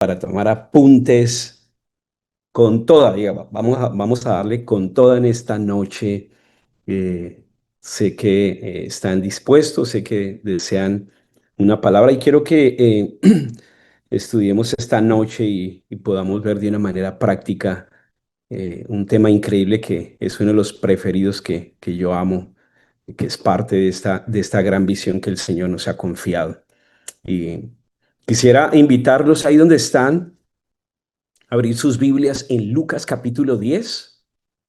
para tomar apuntes con toda, vamos a darle con toda en esta noche. Eh, Sé que están dispuestos, sé que desean una palabra y quiero que estudiemos esta noche y podamos ver de una manera práctica un tema increíble que es uno de los preferidos que yo amo, que es parte de esta gran visión que el Señor nos ha confiado. Y quisiera invitarlos ahí donde están a abrir sus Biblias en Lucas capítulo 10.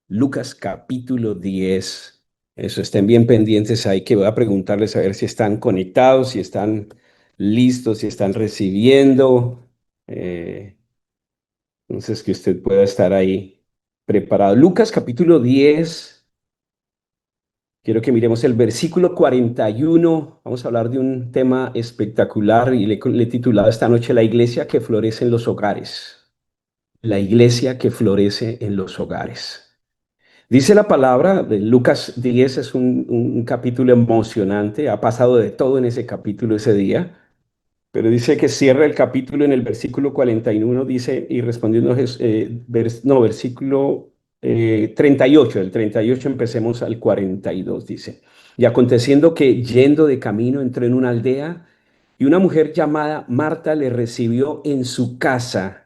Lucas capítulo 10. Eso, estén bien pendientes ahí que voy a preguntarles a ver si están conectados, si están listos, si están recibiendo. Eh, entonces, que usted pueda estar ahí preparado. Lucas capítulo 10. Quiero que miremos el versículo 41. Vamos a hablar de un tema espectacular y le he titulado esta noche La iglesia que florece en los hogares. La iglesia que florece en los hogares. Dice la palabra de Lucas 10, es un capítulo emocionante, ha pasado de todo en ese capítulo ese día, pero dice que cierra el capítulo en el versículo 41, dice, y respondiendo, versículo 38, del 38 empecemos al 42, dice, y aconteciendo que yendo de camino entró en una aldea y una mujer llamada Marta le recibió en su casa.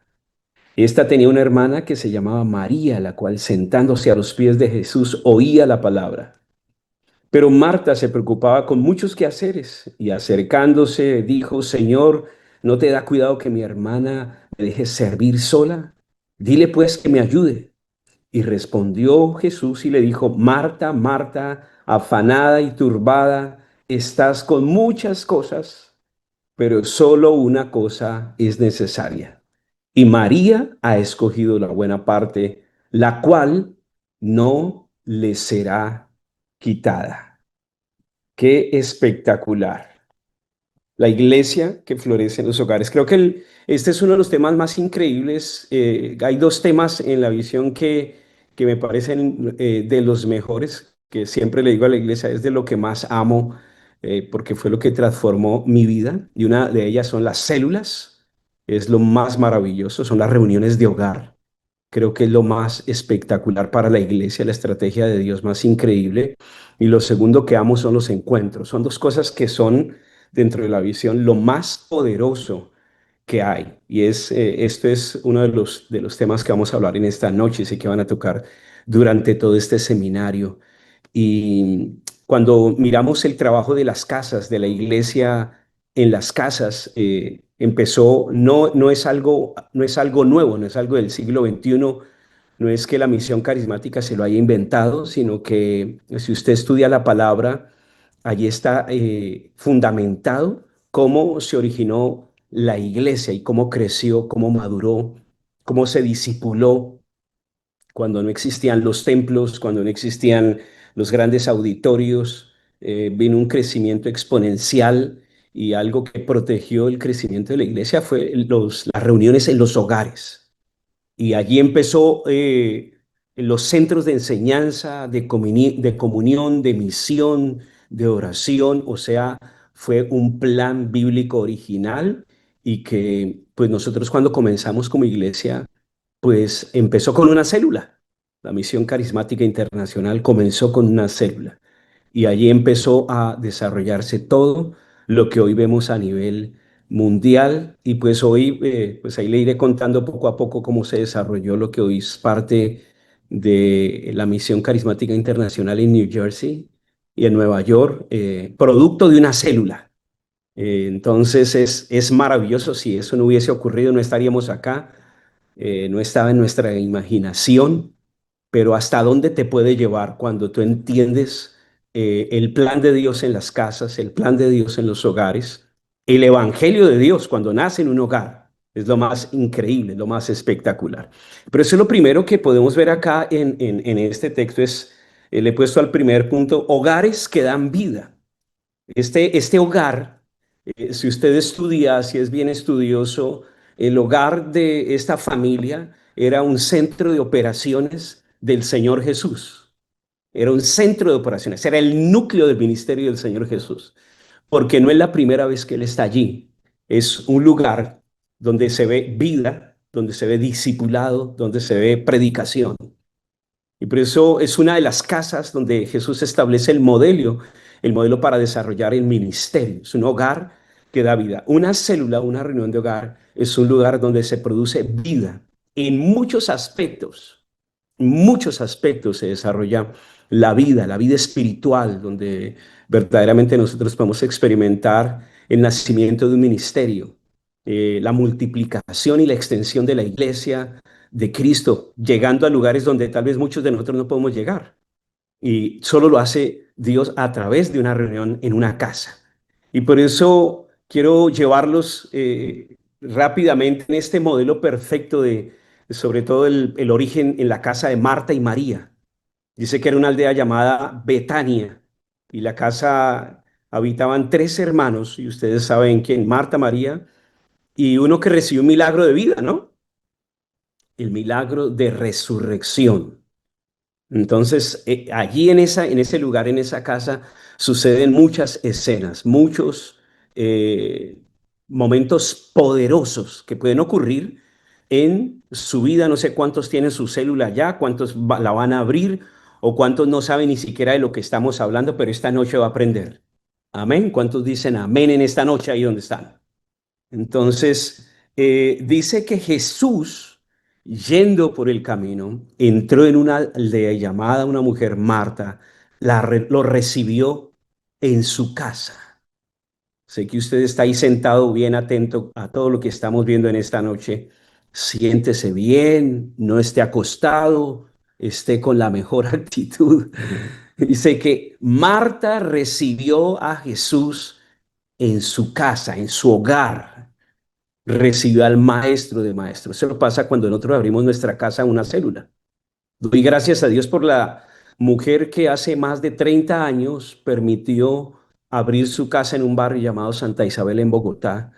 Esta tenía una hermana que se llamaba María, la cual sentándose a los pies de Jesús oía la palabra. Pero Marta se preocupaba con muchos quehaceres y acercándose dijo, Señor, ¿no te da cuidado que mi hermana me deje servir sola? Dile pues que me ayude. Y respondió Jesús y le dijo, Marta, Marta, afanada y turbada, estás con muchas cosas, pero solo una cosa es necesaria. Y María ha escogido la buena parte, la cual no le será quitada. Qué espectacular. La iglesia que florece en los hogares. Creo que este es uno de los temas más increíbles. Hay dos temas en la visión que me parecen de los mejores, que siempre le digo a la iglesia, es de lo que más amo, porque fue lo que transformó mi vida. Y una de ellas son las células. Es lo más maravilloso, son las reuniones de hogar. Creo que es lo más espectacular para la iglesia, la estrategia de Dios más increíble. Y lo segundo que amo son los encuentros. Son dos cosas que son dentro de la visión lo más poderoso que hay. Y esto es uno de los temas que vamos a hablar en esta noche y que van a tocar durante todo este seminario. Y cuando miramos el trabajo de las casas, de la iglesia en las casas, empezó, no es algo nuevo, no es algo del siglo XXI, no es que la misión carismática se lo haya inventado, sino que si usted estudia la palabra, allí está fundamentado cómo se originó la iglesia y cómo creció, cómo maduró, cómo se discipuló cuando no existían los templos, cuando no existían los grandes auditorios. Vino un crecimiento exponencial y algo que protegió el crecimiento de la iglesia fue las reuniones en los hogares. Y allí empezó los centros de enseñanza, de comunión, de misión, de oración. O sea, fue un plan bíblico original y que pues nosotros cuando comenzamos como iglesia, pues empezó con una célula. La Misión Carismática Internacional comenzó con una célula y allí empezó a desarrollarse todo lo que hoy vemos a nivel mundial. Y pues hoy, pues ahí le iré contando poco a poco cómo se desarrolló lo que hoy es parte de la Misión Carismática Internacional en New Jersey y en Nueva York, producto de una célula. Entonces es maravilloso. Si eso no hubiese ocurrido, no estaríamos acá. No estaba en nuestra imaginación, pero hasta dónde te puede llevar cuando tú entiendes el plan de Dios en las casas, el plan de Dios en los hogares, el evangelio de Dios cuando nace en un hogar. Es lo más increíble, lo más espectacular. Pero eso es lo primero que podemos ver acá en este texto. Le he puesto al primer punto, hogares que dan vida. Este hogar, si usted estudia, si es bien estudioso, el hogar de esta familia era un centro de operaciones del Señor Jesús. Era un centro de operaciones, era el núcleo del ministerio del Señor Jesús, porque no es la primera vez que Él está allí. Es un lugar donde se ve vida, donde se ve discipulado, donde se ve predicación. Y por eso es una de las casas donde Jesús establece el modelo para desarrollar el ministerio. Es un hogar que da vida. Una célula, una reunión de hogar, es un lugar donde se produce vida en muchos aspectos se desarrolla la vida espiritual, donde verdaderamente nosotros podemos experimentar el nacimiento de un ministerio, la multiplicación y la extensión de la iglesia de Cristo, llegando a lugares donde tal vez muchos de nosotros no podemos llegar. Y solo lo hace Dios a través de una reunión en una casa. Y por eso quiero llevarlos rápidamente en este modelo perfecto de, sobre todo el origen en la casa de Marta y María. Dice que era una aldea llamada Betania y la casa habitaban tres hermanos y ustedes saben quién, Marta, María y uno que recibió un milagro de vida, ¿no? El milagro de resurrección. Entonces, allí en ese lugar, en esa casa, suceden muchas escenas, muchos momentos poderosos que pueden ocurrir en su vida. No sé cuántos tienen su célula ya, cuántos la van a abrir o cuántos no saben ni siquiera de lo que estamos hablando, pero esta noche va a aprender. Amén. ¿Cuántos dicen amén en esta noche ahí donde están? Entonces, dice que Jesús, yendo por el camino, entró en una aldea llamada una mujer, Marta, lo recibió en su casa. Sé que usted está ahí sentado bien atento a todo lo que estamos viendo en esta noche. Siéntese bien, no esté acostado, esté con la mejor actitud. Dice que Marta recibió a Jesús en su casa, en su hogar, recibió al maestro de maestros. Eso pasa cuando nosotros abrimos nuestra casa a una célula. Doy gracias a Dios por la mujer que hace más de 30 años permitió abrir su casa en un barrio llamado Santa Isabel en Bogotá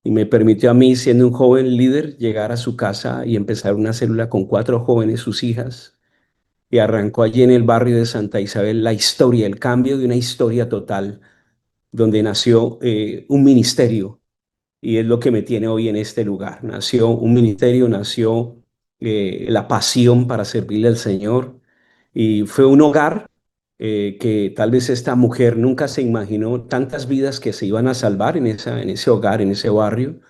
y me permitió a mí, siendo un joven líder, llegar a su casa y empezar una célula con cuatro jóvenes, sus hijas, y arrancó allí en el barrio de Santa Isabel la historia, el cambio de una historia total, donde nació un ministerio y es lo que me tiene hoy en este lugar. Nació un ministerio, nació la pasión para servirle al Señor y fue un hogar que tal vez esta mujer nunca se imaginó tantas vidas que se iban a salvar en ese hogar, en ese barrio,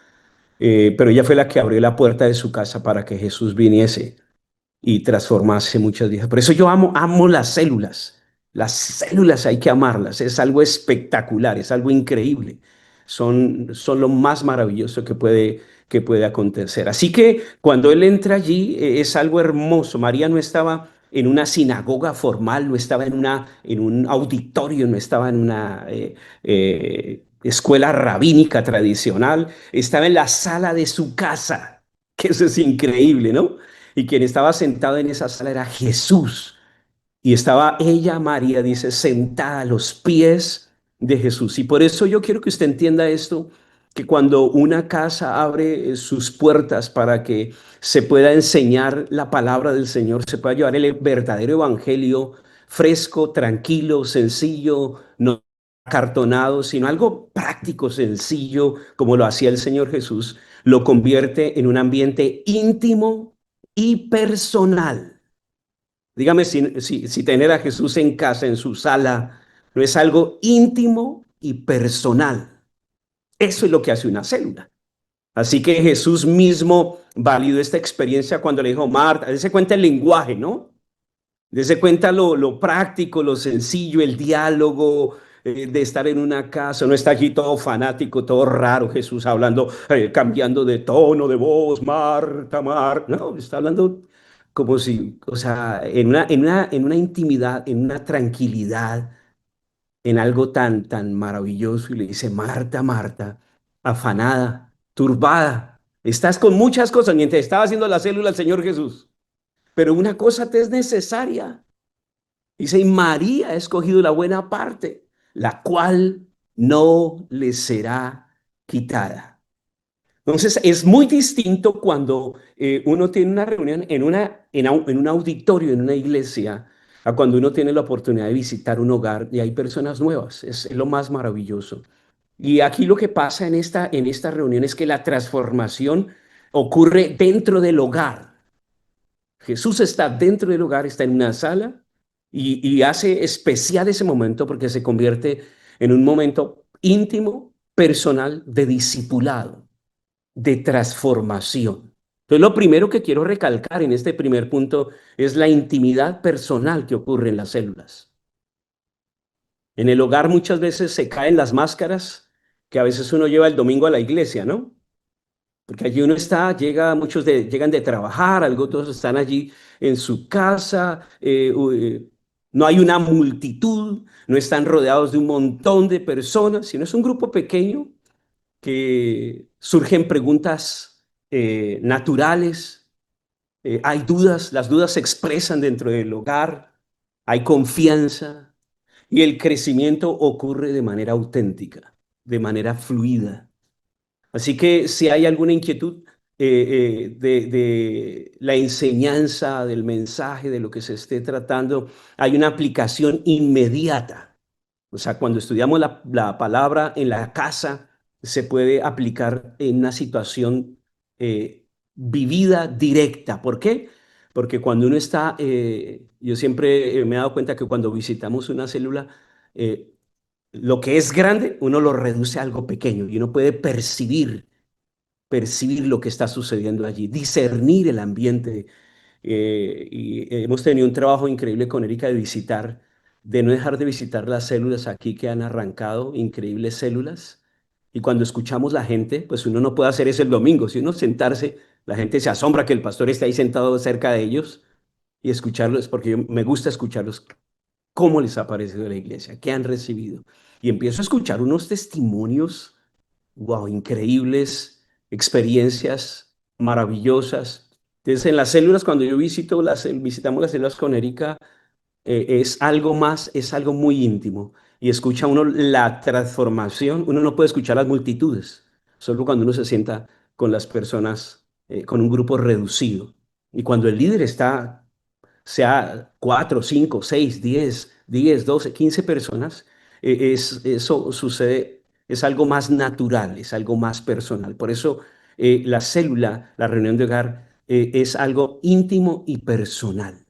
pero ella fue la que abrió la puerta de su casa para que Jesús viniese y transformarse muchas vidas. Por eso yo amo las células. Las células hay que amarlas. Es algo espectacular, es algo increíble. Son lo más maravilloso que puede acontecer. Así que cuando él entra allí es algo hermoso. María no estaba en una sinagoga formal, no estaba en un auditorio, no estaba en una escuela rabínica tradicional, estaba en la sala de su casa, que eso es increíble, ¿no? Y quien estaba sentado en esa sala era Jesús. Y estaba ella, María, dice, sentada a los pies de Jesús. Y por eso yo quiero que usted entienda esto, que cuando una casa abre sus puertas para que se pueda enseñar la palabra del Señor, se pueda llevar el verdadero evangelio fresco, tranquilo, sencillo, no cartonado, sino algo práctico, sencillo, como lo hacía el Señor Jesús, lo convierte en un ambiente íntimo y personal. Dígame si tener a Jesús en casa, en su sala, no es algo íntimo y personal. Eso es lo que hace una célula. Así que Jesús mismo validó esta experiencia cuando le dijo, Marta, dése cuenta el lenguaje, ¿no? Dese cuenta lo práctico, lo sencillo, el diálogo de estar en una casa. No está allí todo fanático, todo raro, Jesús hablando, cambiando de tono de voz, Marta, Marta. No, está hablando como si, o sea, en una intimidad, en una tranquilidad, en algo tan maravilloso. Y le dice, Marta, Marta, afanada, turbada, estás con muchas cosas. Mientras estaba haciendo la célula el Señor Jesús. Pero una cosa te es necesaria. Dice, y María ha escogido la buena parte, la cual no le será quitada. Entonces, es muy distinto cuando uno tiene una reunión en un auditorio, en una iglesia, a cuando uno tiene la oportunidad de visitar un hogar y hay personas nuevas. Es lo más maravilloso. Y aquí lo que pasa en esta reunión es que la transformación ocurre dentro del hogar. Jesús está dentro del hogar, está en una sala y hace especial ese momento porque se convierte en un momento íntimo, personal, de discipulado, de transformación. Entonces, lo primero que quiero recalcar en este primer punto es la intimidad personal que ocurre en las células. En el hogar muchas veces se caen las máscaras que a veces uno lleva el domingo a la iglesia, ¿no? Porque allí uno está, llegan de trabajar, algo, todos están allí en su casa, no hay una multitud, no están rodeados de un montón de personas, sino es un grupo pequeño que surgen preguntas naturales, hay dudas, las dudas se expresan dentro del hogar, hay confianza y el crecimiento ocurre de manera auténtica, de manera fluida. Así que si hay alguna inquietud de la enseñanza, del mensaje, de lo que se esté tratando, hay una aplicación inmediata. O sea, cuando estudiamos la palabra en la casa, se puede aplicar en una situación vivida directa. ¿Por qué? Porque cuando uno está, yo siempre me he dado cuenta que cuando visitamos una célula, eh, lo que es grande, uno lo reduce a algo pequeño y uno puede percibir lo que está sucediendo allí, discernir el ambiente. Y hemos tenido un trabajo increíble con Erika de no dejar de visitar las células aquí que han arrancado, increíbles células. Y cuando escuchamos la gente, pues uno no puede hacer eso el domingo, si uno sentarse, la gente se asombra que el pastor esté ahí sentado cerca de ellos y escucharlos, porque me gusta escucharlos, cómo les ha parecido la iglesia, qué han recibido. Y empiezo a escuchar unos testimonios, wow, increíbles, experiencias maravillosas. Entonces, en las células, cuando yo visitamos las células con Erika, es algo más, es algo muy íntimo. Y escucha uno la transformación, uno no puede escuchar las multitudes, solo cuando uno se sienta con las personas, con un grupo reducido. Y cuando el líder está sea 4, 5, 6, 10, 12, 15 personas, eso sucede, es algo más natural, es algo más personal. Por eso la célula, la reunión de hogar, es algo íntimo y personal.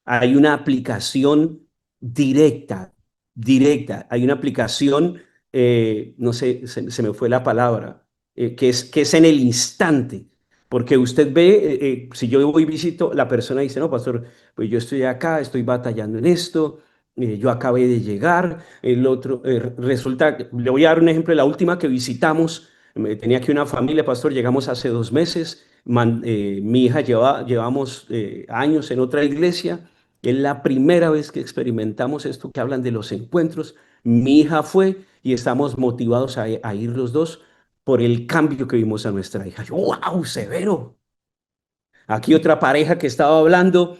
Hay una aplicación directa, directa. Hay una aplicación, no sé, se me fue la palabra, que es en el instante. Porque usted ve, si yo voy y visito, la persona dice, no, pastor, pues yo estoy acá, estoy batallando en esto, yo acabé de llegar, el otro, resulta, le voy a dar un ejemplo, la última que visitamos, tenía aquí una familia, pastor, llegamos hace 2 meses, mi hija llevamos años en otra iglesia, es la primera vez que experimentamos esto que hablan de los encuentros. Mi hija fue y estamos motivados a ir los dos por el cambio que vimos a nuestra hija. Yo, ¡wow! Severo. Aquí otra pareja que estaba hablando,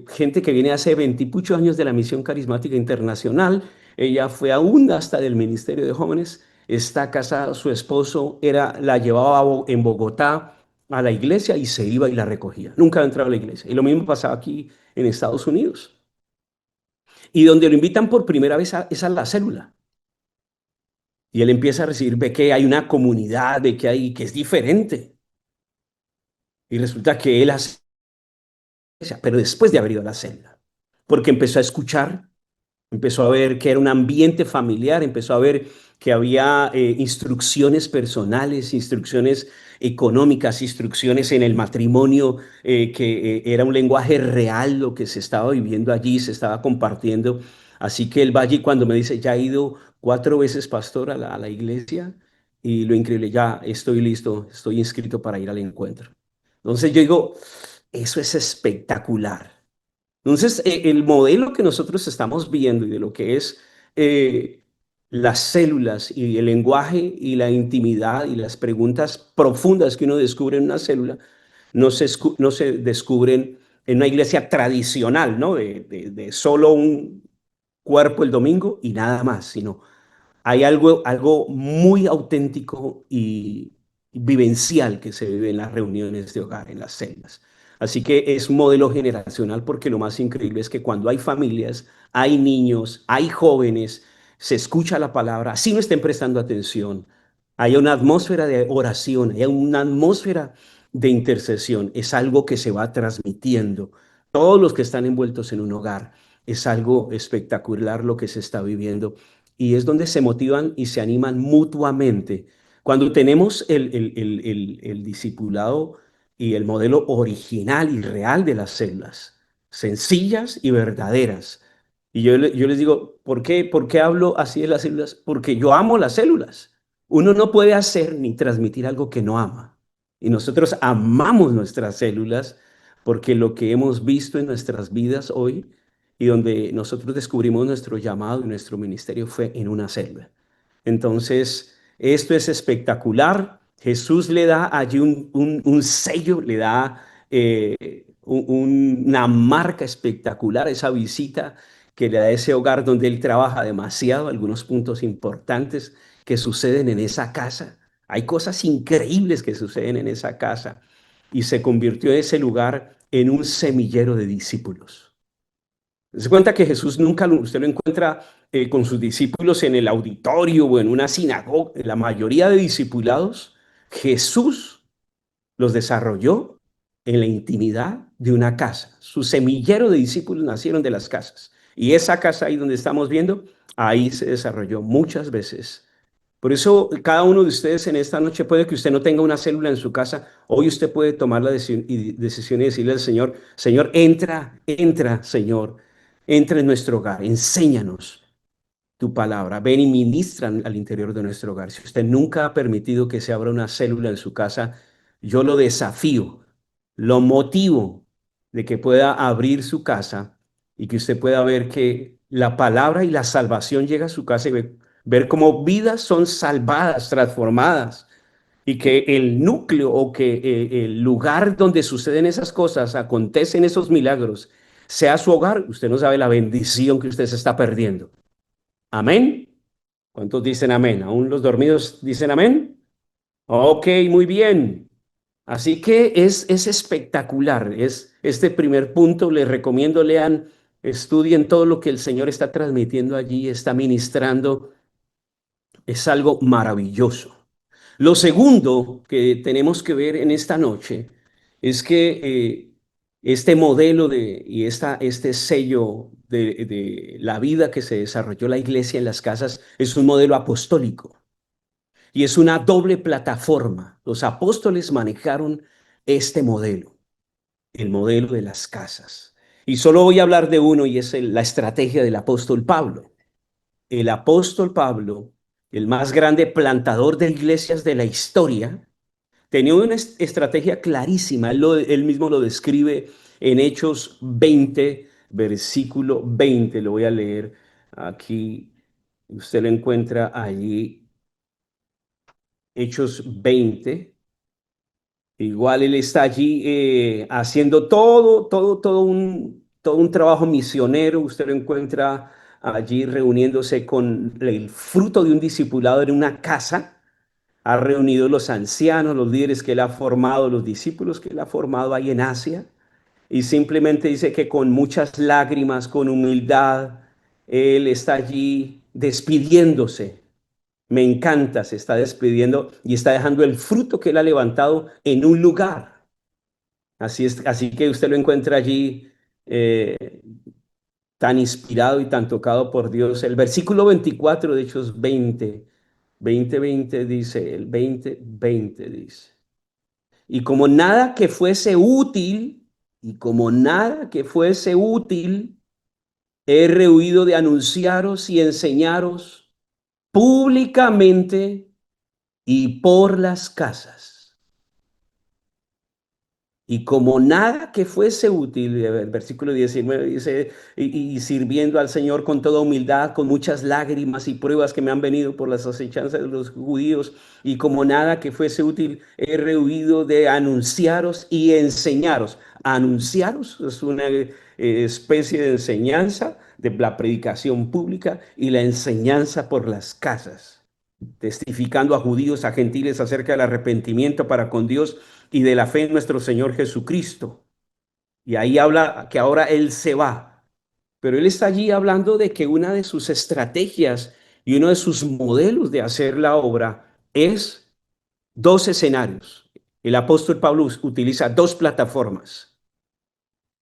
gente que viene hace 20 años de la Misión Carismática Internacional. Ella fue aún hasta del Ministerio de Jóvenes. Está casada, su esposo la llevaba en Bogotá a la iglesia y se iba y la recogía. Nunca había entrado a la iglesia. Y lo mismo pasaba aquí en Estados Unidos. Y donde lo invitan por primera vez es a la célula. Y él empieza a recibir, ve que hay una comunidad, ve que hay, que es diferente. Y resulta que él hace, pero después de haber ido a la célula, porque empezó a escuchar, empezó a ver que era un ambiente familiar, empezó a ver que había instrucciones personales, instrucciones económicas, instrucciones en el matrimonio, que era un lenguaje real lo que se estaba viviendo allí, se estaba compartiendo. Así que él va allí cuando me dice, ya he ido 4 veces, pastor, a la iglesia, y lo increíble, ya estoy listo, estoy inscrito para ir al encuentro. Entonces yo digo, eso es espectacular. Entonces, el modelo que nosotros estamos viendo y de lo que es eh, las células y el lenguaje y la intimidad y las preguntas profundas que uno descubre en una célula, no se descubren en una iglesia tradicional, ¿no? De solo un cuerpo el domingo y nada más, sino hay algo muy auténtico y vivencial que se vive en las reuniones de hogar, en las celdas. Así que es un modelo generacional porque lo más increíble es que cuando hay familias, hay niños, hay jóvenes, se escucha la palabra, así no estén prestando atención. Hay una atmósfera de oración, hay una atmósfera de intercesión. Es algo que se va transmitiendo. Todos los que están envueltos en un hogar, es algo espectacular lo que se está viviendo. Y es donde se motivan y se animan mutuamente. Cuando tenemos el discipulado y el modelo original y real de las células, sencillas y verdaderas. Y yo les digo, ¿por qué hablo así de las células? Porque yo amo las células. Uno no puede hacer ni transmitir algo que no ama. Y nosotros amamos nuestras células porque lo que hemos visto en nuestras vidas hoy y donde nosotros descubrimos nuestro llamado y nuestro ministerio fue en una célula. Entonces, esto es espectacular. Jesús le da allí un sello, le da una marca espectacular a esa visita que le da ese hogar donde él trabaja demasiado, algunos puntos importantes que suceden en esa casa. Hay cosas increíbles que suceden en esa casa y se convirtió ese lugar en un semillero de discípulos. Se cuenta que Jesús nunca usted lo encuentra con sus discípulos en el auditorio o en una sinagoga. La mayoría de discipulados, Jesús los desarrolló en la intimidad de una casa. Su semillero de discípulos nacieron de las casas. Y esa casa ahí donde estamos viendo, ahí se desarrolló muchas veces. Por eso cada uno de ustedes en esta noche puede que usted no tenga una célula en su casa. Hoy usted puede tomar la decisión y decirle al Señor, Señor, entra, entra, Señor, entra en nuestro hogar, enséñanos tu palabra. Ven y ministra al interior de nuestro hogar. Si usted nunca ha permitido que se abra una célula en su casa, yo lo desafío, lo motivo de que pueda abrir su casa y que usted pueda ver que la palabra y la salvación llega a su casa y ver cómo vidas son salvadas, transformadas y que el núcleo o que el lugar donde suceden esas cosas, acontecen esos milagros, sea su hogar. Usted no sabe la bendición que usted se está perdiendo. Amén. ¿Cuántos dicen amén? ¿Aún los dormidos dicen amén? Ok, muy bien. Así que es espectacular. Es este primer punto. Les recomiendo lean, estudien todo lo que el Señor está transmitiendo allí, está ministrando. Es algo maravilloso. Lo segundo que tenemos que ver en esta noche es que este modelo y este sello de la vida que se desarrolló la iglesia en las casas es un modelo apostólico y es una doble plataforma. Los apóstoles manejaron este modelo, el modelo de las casas. Y solo voy a hablar de uno y es la estrategia del apóstol Pablo. El apóstol Pablo, el más grande plantador de iglesias de la historia, tenía una estrategia clarísima. Él mismo lo describe en Hechos 20, versículo 20. Lo voy a leer aquí. Usted lo encuentra allí, Hechos 20. Igual él está allí haciendo todo un trabajo misionero. Usted lo encuentra allí reuniéndose con el fruto de un discipulado en una casa. Ha reunido los ancianos, los líderes que él ha formado, los discípulos que él ha formado ahí en Asia. Y simplemente dice que con muchas lágrimas, con humildad, él está allí despidiéndose. Me encanta, se está despidiendo y está dejando el fruto que él ha levantado en un lugar. Así que usted lo encuentra allí eh, tan inspirado y tan tocado por Dios. El versículo 24 de Hechos 20 dice, el 20 dice, y como nada que fuese útil, y como nada que fuese útil, he rehuido de anunciaros y enseñaros públicamente y por las casas. Y como nada que fuese útil, el versículo 19 dice, y sirviendo al Señor con toda humildad, con muchas lágrimas y pruebas que me han venido por las acechanzas de los judíos, y como nada que fuese útil, he rehuido de anunciaros y enseñaros. Anunciaros es una especie de enseñanza de la predicación pública y la enseñanza por las casas, testificando a judíos, a gentiles acerca del arrepentimiento para con Dios y de la fe en nuestro Señor Jesucristo. Y ahí habla que ahora Él se va, pero Él está allí hablando de que una de sus estrategias y uno de sus modelos de hacer la obra es dos escenarios. El apóstol Pablo utiliza dos plataformas.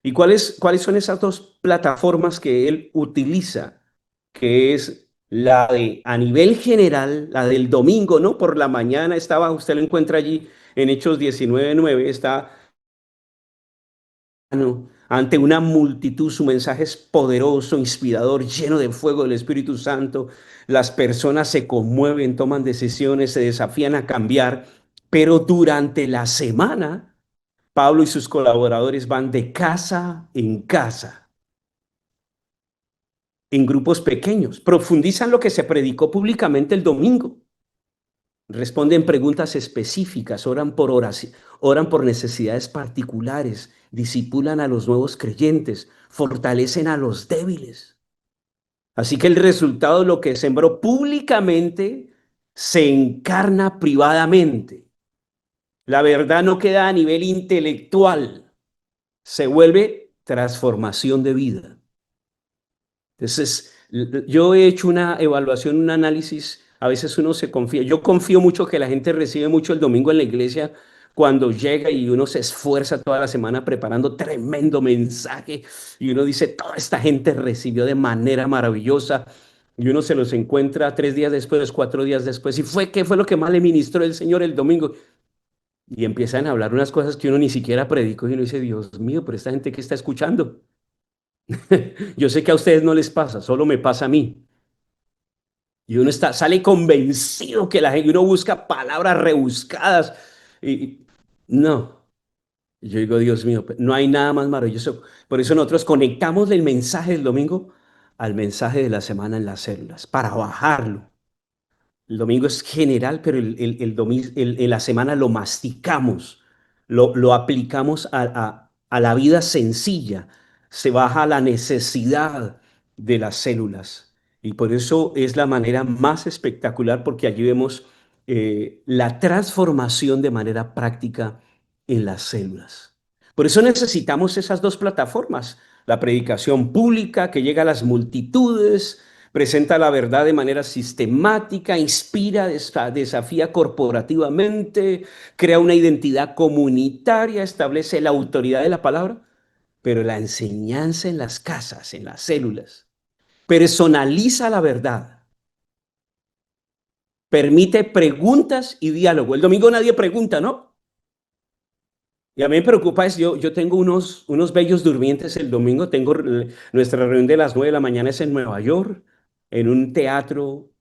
¿Y cuáles son esas dos plataformas que él utiliza? Que es la de a nivel general, la del domingo, ¿no? Por la mañana estaba, usted lo encuentra allí en Hechos 19:9, está ante una multitud, su mensaje es poderoso, inspirador, lleno de fuego del Espíritu Santo. Las personas se conmueven, toman decisiones, se desafían a cambiar, pero durante la semana, Pablo y sus colaboradores van de casa en casa, en grupos pequeños, profundizan lo que se predicó públicamente el domingo, responden preguntas específicas, oran por necesidades particulares, disipulan a los nuevos creyentes, fortalecen a los débiles. Así que el resultado de lo que sembró públicamente se encarna privadamente. La verdad no queda a nivel intelectual, se vuelve transformación de vida. Entonces, yo he hecho una evaluación, un análisis, a veces uno se confía, yo confío mucho que la gente recibe mucho el domingo en la iglesia cuando llega y uno se esfuerza toda la semana preparando tremendo mensaje y uno dice, toda esta gente recibió de manera maravillosa y uno se los encuentra 3 días después, 4 días después y ¿qué fue lo que más le ministró el Señor el domingo? Y empiezan a hablar unas cosas que uno ni siquiera predicó y uno dice, Dios mío, pero esta gente que está escuchando. Yo sé que a ustedes no les pasa, solo me pasa a mí. Y uno sale convencido que la gente, uno busca palabras rebuscadas. No, yo digo, Dios mío, no hay nada más maravilloso. Por eso nosotros conectamos el mensaje del domingo al mensaje de la semana en las células, para bajarlo. El domingo es general, pero en la semana lo masticamos, lo aplicamos a la vida sencilla, se baja la necesidad de las células. Y por eso es la manera más espectacular, porque allí vemos la transformación de manera práctica en las células. Por eso necesitamos esas dos plataformas, la predicación pública que llega a las multitudes, presenta la verdad de manera sistemática, inspira, desafía corporativamente, crea una identidad comunitaria, establece la autoridad de la palabra, pero la enseñanza en las casas, en las células, personaliza la verdad, permite preguntas y diálogo. El domingo nadie pregunta, ¿no? Y a mí me preocupa es, yo tengo unos bellos durmientes el domingo, tengo nuestra reunión de las 9 de la mañana es en Nueva York, en un teatro,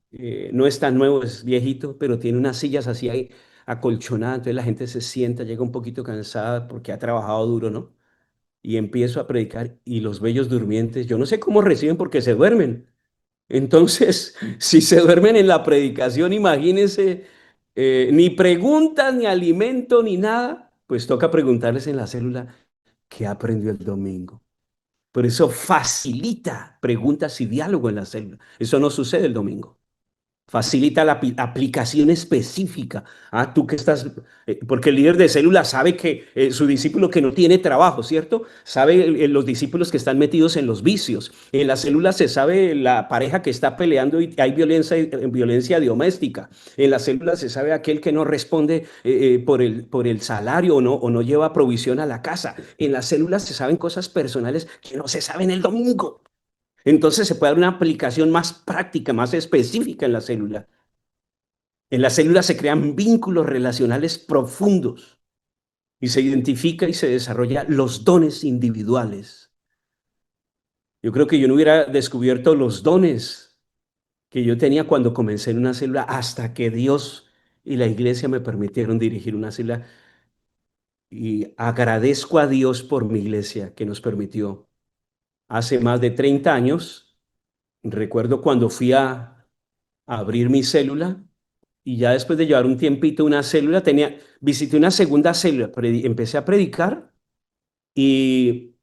no es tan nuevo, es viejito, pero tiene unas sillas así ahí acolchonadas, entonces la gente se sienta, llega un poquito cansada porque ha trabajado duro, ¿no? Y empiezo a predicar y los bellos durmientes, yo no sé cómo reciben porque se duermen. Entonces, si se duermen en la predicación, imagínense, ni preguntas, ni alimento, ni nada, pues toca preguntarles en la célula qué aprendió el domingo. Por eso facilita preguntas y diálogo en la célula. Eso no sucede el domingo. Facilita la aplicación específica. Ah, tú que estás, porque el líder de célula sabe que su discípulo que no tiene trabajo, ¿cierto? Sabe los discípulos que están metidos en los vicios. En la célula se sabe la pareja que está peleando y hay violencia doméstica. En la célula se sabe aquel que no responde por el salario o no lleva provisión a la casa. En las células se saben cosas personales que no se saben el domingo. Entonces se puede dar una aplicación más práctica, más específica en la célula. En la célula se crean vínculos relacionales profundos y se identifica y se desarrolla los dones individuales. Yo creo que yo no hubiera descubierto los dones que yo tenía cuando comencé en una célula hasta que Dios y la iglesia me permitieron dirigir una célula y agradezco a Dios por mi iglesia que nos permitió. Hace más de 30 años, recuerdo cuando fui a abrir mi célula, y ya después de llevar un tiempito una célula, visité una segunda célula, empecé a predicar y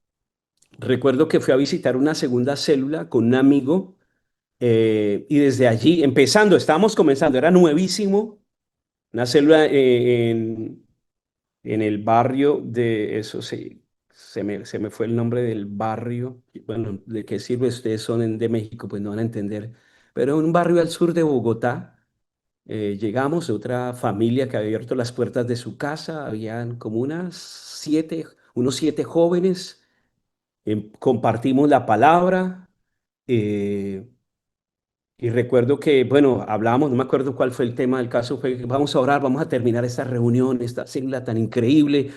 recuerdo que fui a visitar una segunda célula con un amigo y desde allí, estábamos comenzando, era nuevísimo, una célula en el barrio de, eso sí, se me fue el nombre del barrio, bueno, ¿de qué sirve? Ustedes son de México, pues no van a entender. pero en un barrio al sur de Bogotá. Llegamos, otra familia que había abierto las puertas de su casa, habían como unos 7 jóvenes, compartimos la palabra. eh, y recuerdo que, bueno, hablábamos, no me acuerdo cuál fue el tema del caso, fue que vamos a orar, vamos a terminar esta reunión, esta célula tan increíble,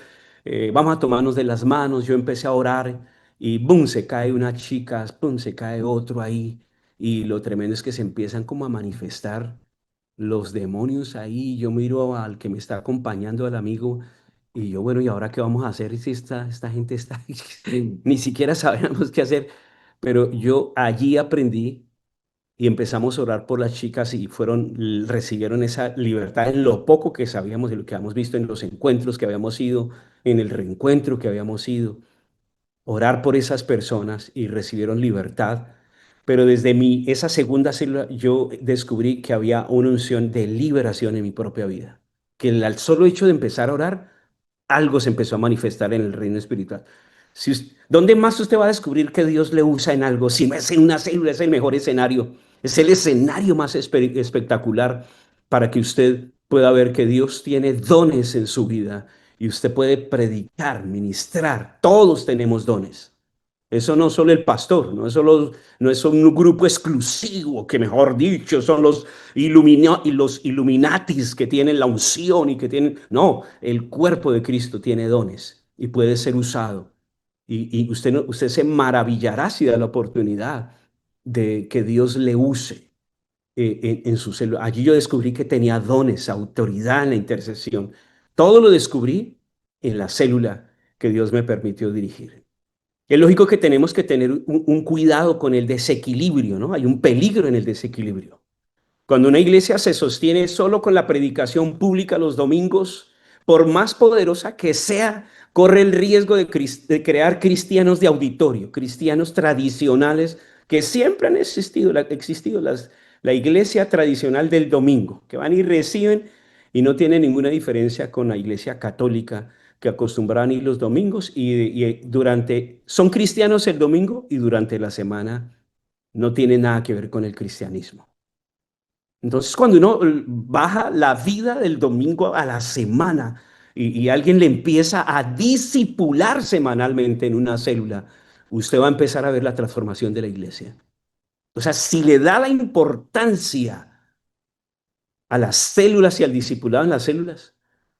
vamos a tomarnos de las manos. Yo empecé a orar y boom, se cae una chica, boom, se cae otro ahí. Y lo tremendo es que se empiezan como a manifestar los demonios ahí. Yo miro al que me está acompañando, al amigo, y yo, bueno, ¿y ahora qué vamos a hacer si esta gente está ahí? Ni siquiera sabíamos qué hacer, pero yo allí aprendí y empezamos a orar por las chicas y recibieron esa libertad en lo poco que sabíamos de lo que habíamos visto en los encuentros que habíamos ido, en el reencuentro que habíamos ido, orar por esas personas y recibieron libertad. Pero desde esa segunda célula yo descubrí que había una unción de liberación en mi propia vida, que al solo hecho de empezar a orar algo se empezó a manifestar en el reino espiritual. ¿Dónde más usted va a descubrir que Dios le usa en algo? Si no es en una célula, es el mejor escenario. Es el escenario más espectacular para que usted pueda ver que Dios tiene dones en su vida y usted puede predicar, ministrar. Todos tenemos dones. Eso no solo el pastor, no es solo un grupo exclusivo, que mejor dicho son y los Illuminatis que tienen la unción y que tienen. No, el cuerpo de Cristo tiene dones y puede ser usado. Y usted, no, usted se maravillará si da la oportunidad de que Dios le use en su célula. Allí yo descubrí que tenía dones, autoridad en la intercesión. Todo lo descubrí en la célula que Dios me permitió dirigir. Es lógico que tenemos que tener un cuidado con el desequilibrio, ¿no? Hay un peligro en el desequilibrio. Cuando una iglesia se sostiene solo con la predicación pública los domingos, por más poderosa que sea, corre el riesgo de crear cristianos de auditorio, cristianos tradicionales que siempre han existido la iglesia tradicional del domingo, que van y reciben y no tiene ninguna diferencia con la iglesia católica que acostumbran ir los domingos son cristianos el domingo y durante la semana no tiene nada que ver con el cristianismo. Entonces, cuando uno baja la vida del domingo a la semana y alguien le empieza a disipular semanalmente en una célula, usted va a empezar a ver la transformación de la iglesia. O sea, si le da la importancia a las células y al discipulado en las células,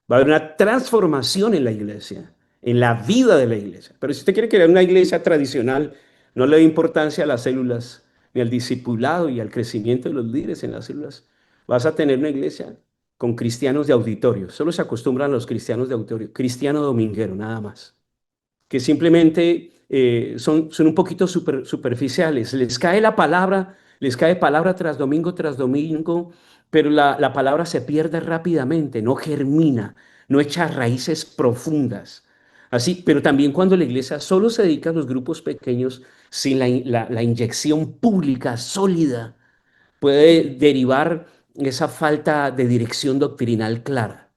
va a haber una transformación en la iglesia, en la vida de la iglesia. Pero si usted quiere crear una iglesia tradicional, no le da importancia a las células, ni al discipulado y al crecimiento de los líderes en las células, vas a tener una iglesia con cristianos de auditorio. Solo se acostumbran los cristianos de auditorio, cristiano dominguero, nada más, que simplemente son un poquito superficiales. Les cae palabra tras domingo, pero la palabra se pierde rápidamente, no germina, no echa raíces profundas. Así, pero también cuando la iglesia solo se dedica a los grupos pequeños, sin la inyección pública sólida, puede derivar esa falta de dirección doctrinal clara,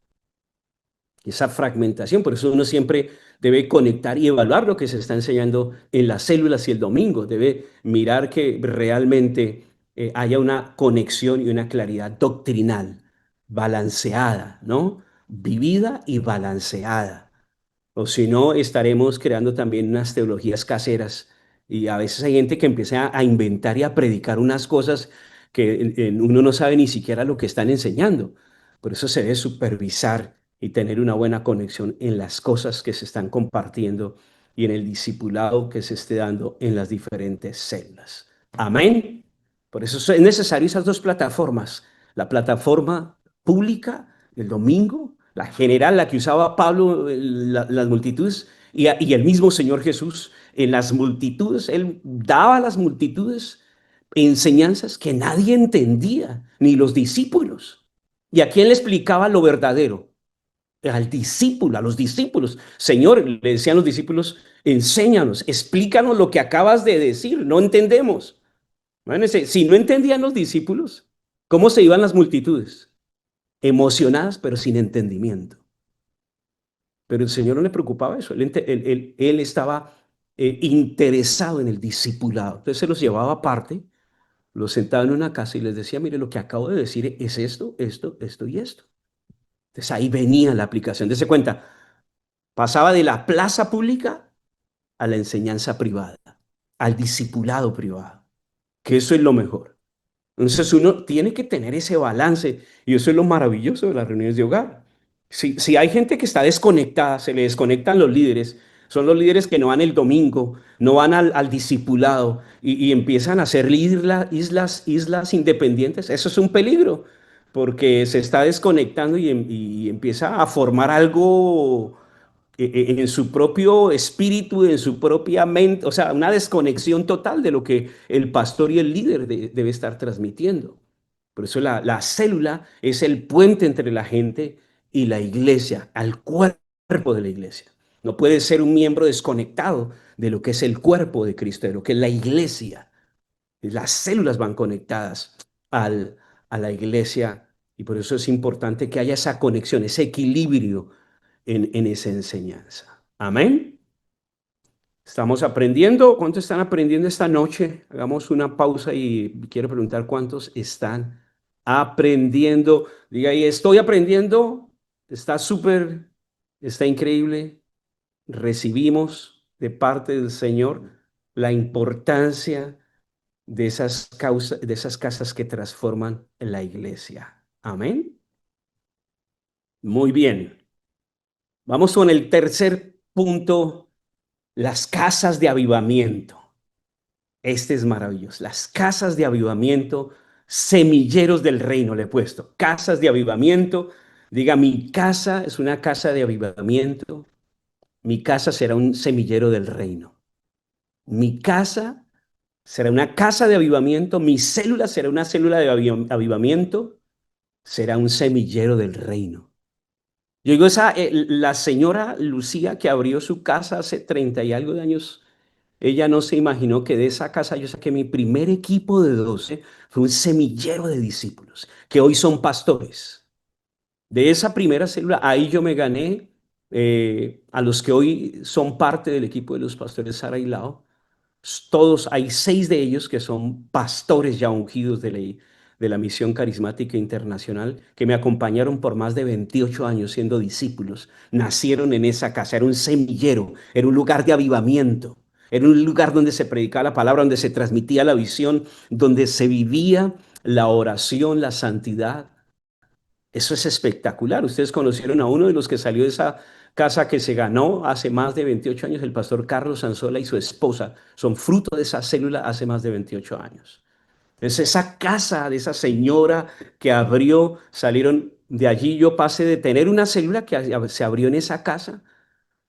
esa fragmentación. Por eso uno siempre debe conectar y evaluar lo que se está enseñando en las células y el domingo. Debe mirar que realmente haya una conexión y una claridad doctrinal, balanceada, ¿no? Vivida y balanceada. O si no, estaremos creando también unas teologías caseras. Y a veces hay gente que empieza a inventar y a predicar unas cosas que uno no sabe ni siquiera lo que están enseñando. Por eso se debe supervisar y tener una buena conexión en las cosas que se están compartiendo y en el discipulado que se esté dando en las diferentes celdas. Amén. Por eso es necesario esas dos plataformas. La plataforma pública, el domingo, la general, la que usaba Pablo, las multitudes, y el mismo Señor Jesús en las multitudes. Él daba a las multitudes enseñanzas que nadie entendía, ni los discípulos. ¿Y a quién le explicaba lo verdadero? Al discípulo, a los discípulos. Señor, le decían los discípulos, enséñanos, explícanos lo que acabas de decir, no entendemos. Imagínense, si no entendían los discípulos, ¿cómo se iban las multitudes? Emocionadas, pero sin entendimiento. Pero el Señor no le preocupaba eso. Él estaba interesado en el discipulado. Entonces se los llevaba aparte Los sentaba en una casa y les decía, mire, lo que acabo de decir es esto, esto, esto y esto. Entonces ahí venía la aplicación. Dese cuenta, pasaba de la plaza pública a la enseñanza privada, al discipulado privado, que eso es lo mejor. Entonces uno tiene que tener ese balance y eso es lo maravilloso de las reuniones de hogar. Si hay gente que está desconectada, se le desconectan los líderes, son los líderes que no van el domingo, no van al discipulado y empiezan a ser islas independientes, eso es un peligro porque se está desconectando y empieza a formar algo en su propio espíritu, en su propia mente, o sea, una desconexión total de lo que el pastor y el líder debe estar transmitiendo. Por eso la célula es el puente entre la gente y la iglesia, al cuerpo de la iglesia. No puede ser un miembro desconectado de lo que es el cuerpo de Cristo, de lo que es la iglesia. Las células van conectadas al, a la iglesia y por eso es importante que haya esa conexión, ese equilibrio en esa enseñanza. Amén. Estamos aprendiendo. ¿Cuántos están aprendiendo esta noche? Hagamos una pausa y quiero preguntar cuántos están aprendiendo. Diga ahí, estoy aprendiendo. Está súper, está increíble. Recibimos de parte del Señor la importancia de esas casas que transforman la iglesia. Amén. Muy bien. Vamos con el tercer punto, las casas de avivamiento. Este es maravilloso. Las casas de avivamiento, semilleros del reino, le he puesto. Casas de avivamiento. Diga, mi casa es una casa de avivamiento. Mi casa será un semillero del reino. Mi casa será una casa de avivamiento. Mi célula será una célula de avivamiento. Será un semillero del reino. Yo digo, la señora Lucía que abrió su casa hace 30 y algo de años, ella no se imaginó que de esa casa yo saqué mi primer equipo de 12, fue un semillero de discípulos, que hoy son pastores. De esa primera célula, ahí yo me gané a los que hoy son parte del equipo de los pastores Sara y Lao. Todos, hay 6 de ellos que son pastores ya ungidos de la Misión Carismática Internacional, que me acompañaron por más de 28 años siendo discípulos. Nacieron en esa casa, era un semillero, era un lugar de avivamiento, era un lugar donde se predicaba la palabra, donde se transmitía la visión, donde se vivía la oración, la santidad. Eso es espectacular. Ustedes conocieron a uno de los que salió de esa casa que se ganó hace más de 28 años, el pastor Carlos Sanzola y su esposa. Son fruto de esa célula hace más de 28 años. Es esa casa de esa señora que abrió, salieron de allí. Yo pasé de tener una célula que se abrió en esa casa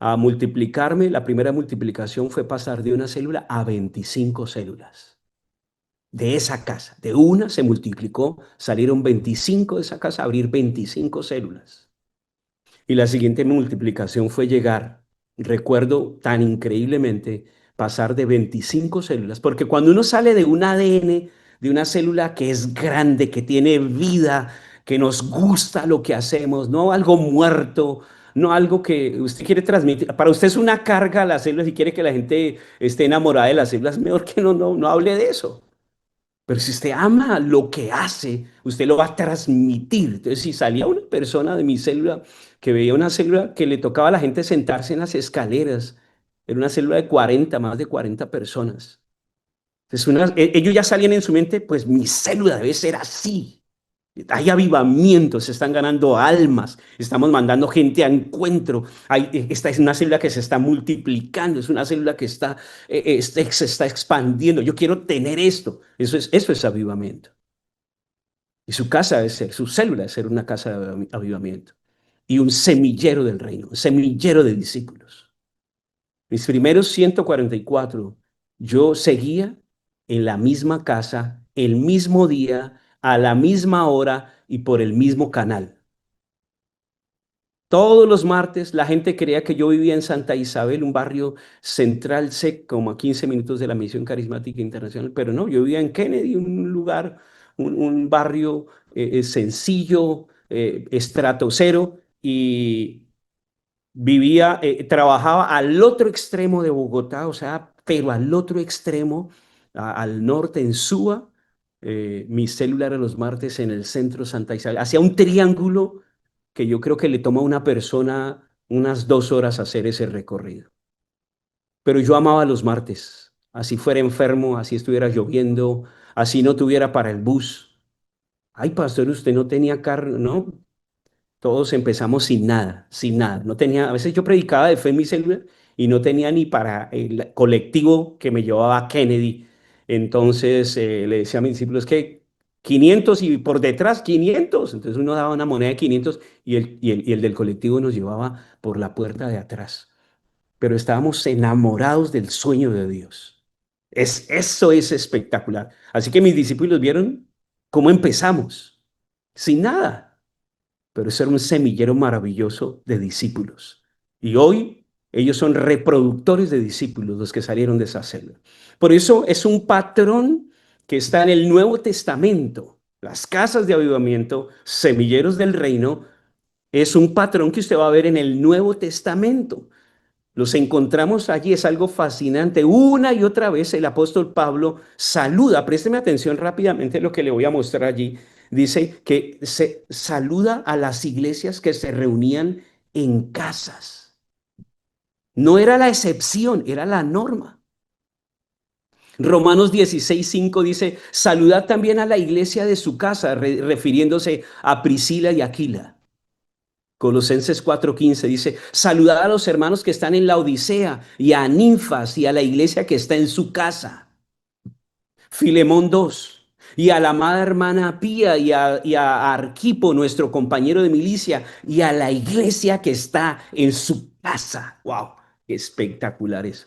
a multiplicarme. La primera multiplicación fue pasar de una célula a 25 células de esa casa. De una se multiplicó, salieron 25 de esa casa a abrir 25 células. Y la siguiente multiplicación fue llegar, recuerdo tan increíblemente, pasar de 25 células, porque cuando uno sale de un ADN, de una célula que es grande, que tiene vida, que nos gusta lo que hacemos, no algo muerto, no algo que usted quiere transmitir. Para usted es una carga a las células y quiere que la gente esté enamorada de las células, mejor que no hable de eso. Pero si usted ama lo que hace, usted lo va a transmitir. Entonces, si salía una persona de mi célula que veía una célula que le tocaba a la gente sentarse en las escaleras, era una célula de 40, más de 40 personas. Entonces, ellos ya salían en su mente, pues mi célula debe ser así. Hay avivamientos, se están ganando almas, estamos mandando gente a encuentro. Esta es una célula que se está multiplicando, es una célula que se está expandiendo. Yo quiero tener esto. Eso es avivamiento. Y su casa debe ser, su célula debe ser una casa de avivamiento. Y un semillero del reino, un semillero de discípulos. Mis primeros 144, yo seguía en la misma casa, el mismo día, a la misma hora y por el mismo canal. Todos los martes la gente creía que yo vivía en Santa Isabel, un barrio central, como a 15 minutos de la Misión Carismática Internacional, pero no, yo vivía en Kennedy, un lugar, un barrio sencillo, estrato cero, y trabajaba al otro extremo de Bogotá, o sea, pero al otro extremo, al norte, en Suba, Mi célula era los martes en el centro Santa Isabel. Hacía un triángulo que yo creo que le toma a una persona unas 2 horas hacer ese recorrido. Pero yo amaba los martes, así fuera enfermo, así estuviera lloviendo, así no tuviera para el bus. Ay, pastor, usted no tenía carro, ¿no? Todos empezamos sin nada, sin nada. No tenía, a veces yo predicaba de fe en mi célula y no tenía ni para el colectivo que me llevaba a Kennedy. Entonces le decía a mis discípulos que 500 y por detrás 500. Entonces uno daba una moneda de 500 y el del colectivo nos llevaba por la puerta de atrás. Pero estábamos enamorados del sueño de Dios. Eso es espectacular. Así que mis discípulos vieron cómo empezamos, sin nada, pero eso era un semillero maravilloso de discípulos. Y hoy ellos son reproductores de discípulos, los que salieron de esa célula. Por eso es un patrón que está en el Nuevo Testamento. Las casas de avivamiento, semilleros del reino, es un patrón que usted va a ver en el Nuevo Testamento. Los encontramos allí, es algo fascinante. Una y otra vez el apóstol Pablo saluda, présteme atención rápidamente lo que le voy a mostrar allí. Dice que se saluda a las iglesias que se reunían en casas. No era la excepción, era la norma. Romanos 16:5 dice, saludad también a la iglesia de su casa, refiriéndose a Priscila y Aquila. Colosenses 4:15 dice, saludad a los hermanos que están en la Odisea y a Ninfas y a la iglesia que está en su casa. Filemón 2, y a la amada hermana Pía y a Arquipo, nuestro compañero de milicia, y a la iglesia que está en su casa. ¡Wow! Espectacular eso.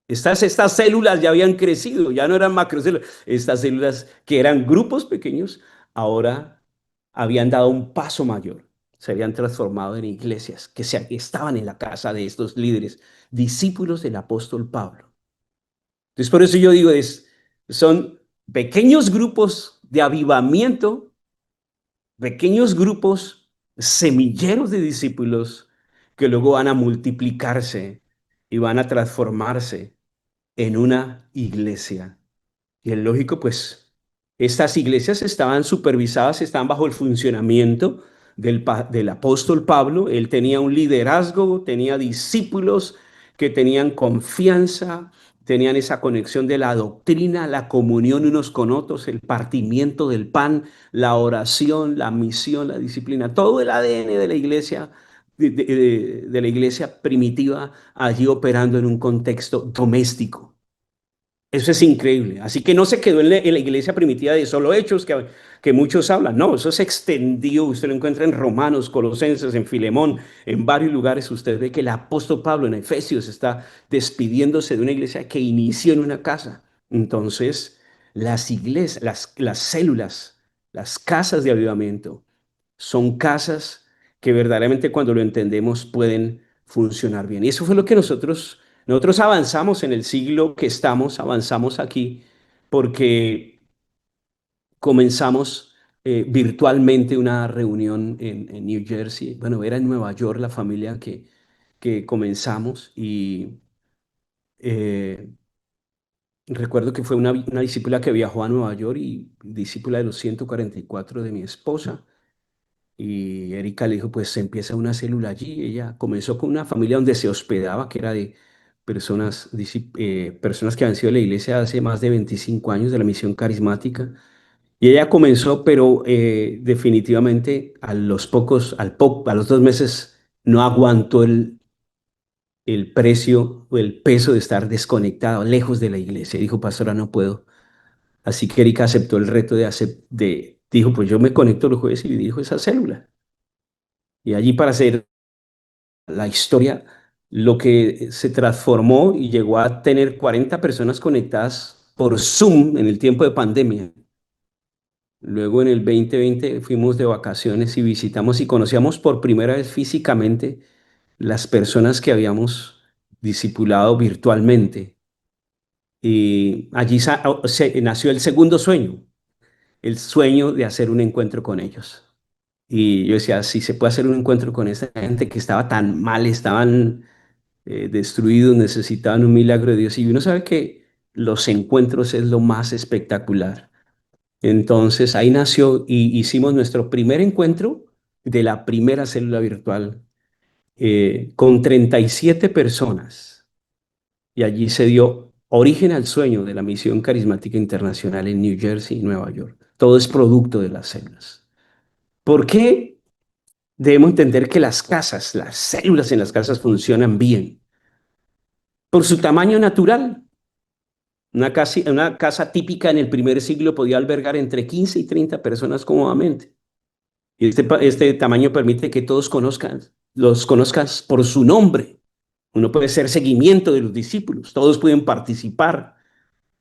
Estas células ya habían crecido, ya no eran macrocélulas. Estas células que eran grupos pequeños, ahora habían dado un paso mayor. Se habían transformado en iglesias estaban en la casa de estos líderes, discípulos del apóstol Pablo. Entonces, por eso yo digo, son pequeños grupos de avivamiento, pequeños grupos semilleros de discípulos que luego van a multiplicarse y van a transformarse en una iglesia. Y es lógico, pues, estas iglesias estaban supervisadas, estaban bajo el funcionamiento del apóstol Pablo. Él tenía un liderazgo, tenía discípulos que tenían confianza, tenían esa conexión de la doctrina, la comunión unos con otros, el partimiento del pan, la oración, la misión, la disciplina, todo el ADN de la iglesia, de la iglesia primitiva, allí operando en un contexto doméstico. Eso es increíble. Así que no se quedó en la iglesia primitiva de solo hechos que muchos hablan. No, eso se extendió. Usted lo encuentra en Romanos, Colosenses, en Filemón, en varios lugares. Usted ve que el apóstol Pablo en Efesios está despidiéndose de una iglesia que inició en una casa. Entonces, las iglesias, las células, las casas de avivamiento son casas que verdaderamente cuando lo entendemos pueden funcionar bien. Y eso fue lo que nosotros avanzamos en el siglo que estamos, avanzamos aquí porque comenzamos virtualmente una reunión en New Jersey. Bueno, era en Nueva York la familia que comenzamos y eh, recuerdo que fue una discípula que viajó a Nueva York y discípula de los 144 de mi esposa. Y Erika le dijo, pues se empieza una célula allí. Ella comenzó con una familia donde se hospedaba, que era de personas que habían sido de la iglesia hace más de 25 años de la misión carismática. Y ella comenzó, pero definitivamente a los 2 meses no aguantó el precio o el peso de estar desconectado, lejos de la iglesia. Y dijo, pastora, no puedo. Así que Erika aceptó el reto dijo, pues yo me conecto los jueves y dirijo esa célula. Y allí para hacer la historia, lo que se transformó y llegó a tener 40 personas conectadas por Zoom en el tiempo de pandemia. Luego en el 2020 fuimos de vacaciones y visitamos y conocíamos por primera vez físicamente las personas que habíamos discipulado virtualmente. Y allí nació el segundo sueño, el sueño de hacer un encuentro con ellos. Y yo decía, si se puede hacer un encuentro con esta gente que estaba tan mal, estaban destruidos, necesitaban un milagro de Dios. Y uno sabe que los encuentros es lo más espectacular. Entonces ahí nació y hicimos nuestro primer encuentro de la primera célula virtual con 37 personas. Y allí se dio origen al sueño de la Misión Carismática Internacional en New Jersey y Nueva York. Todo es producto de las células. ¿Por qué debemos entender que las casas, las células en las casas funcionan bien? Por su tamaño natural. Una casa típica en el primer siglo podía albergar entre 15 y 30 personas cómodamente. Y este tamaño permite que todos los conozcas por su nombre. Uno puede hacer seguimiento de los discípulos, todos pueden participar,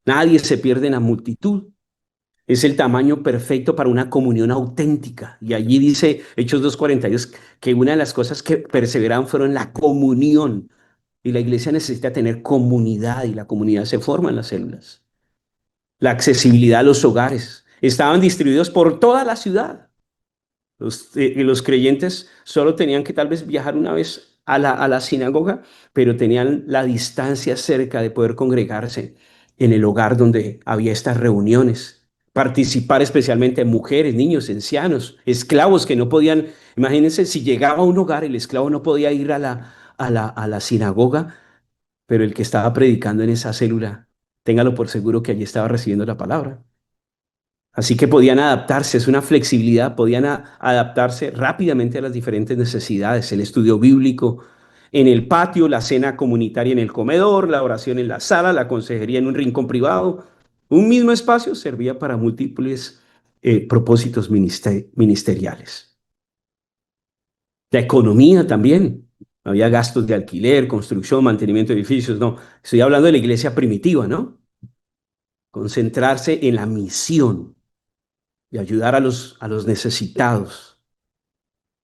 nadie se pierde en la multitud. Es el tamaño perfecto para una comunión auténtica. Y allí dice Hechos 2:42 que una de las cosas que perseveraron fueron la comunión. Y la iglesia necesita tener comunidad y la comunidad se forma en las células. La accesibilidad a los hogares. Estaban distribuidos por toda la ciudad. Los creyentes solo tenían que tal vez viajar una vez a la sinagoga, pero tenían la distancia cerca de poder congregarse en el hogar donde había estas reuniones. Participar especialmente mujeres, niños, ancianos, esclavos que no podían, imagínense si llegaba a un hogar, el esclavo no podía ir a la sinagoga, pero el que estaba predicando en esa célula, téngalo por seguro que allí estaba recibiendo la palabra. Así que podían adaptarse, es una flexibilidad, podían adaptarse rápidamente a las diferentes necesidades, el estudio bíblico en el patio, la cena comunitaria en el comedor, la oración en la sala, la consejería en un rincón privado. Un mismo espacio servía para múltiples propósitos ministeriales. La economía también. Había gastos de alquiler, construcción, mantenimiento de edificios. No, estoy hablando de la iglesia primitiva, ¿no? Concentrarse en la misión y ayudar a los necesitados.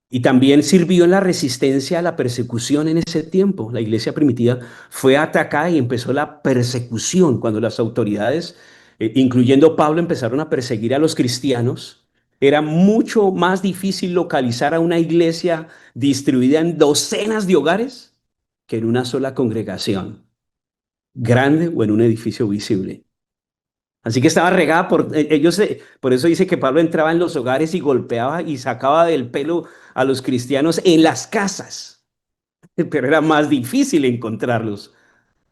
Y también sirvió en la resistencia a la persecución en ese tiempo. La iglesia primitiva fue atacada y empezó la persecución cuando las autoridades, incluyendo Pablo, empezaron a perseguir a los cristianos. Era mucho más difícil localizar a una iglesia distribuida en docenas de hogares que en una sola congregación, grande o en un edificio visible. Así que estaba regada por ellos, por eso dice que Pablo entraba en los hogares y golpeaba y sacaba del pelo a los cristianos en las casas, pero era más difícil encontrarlos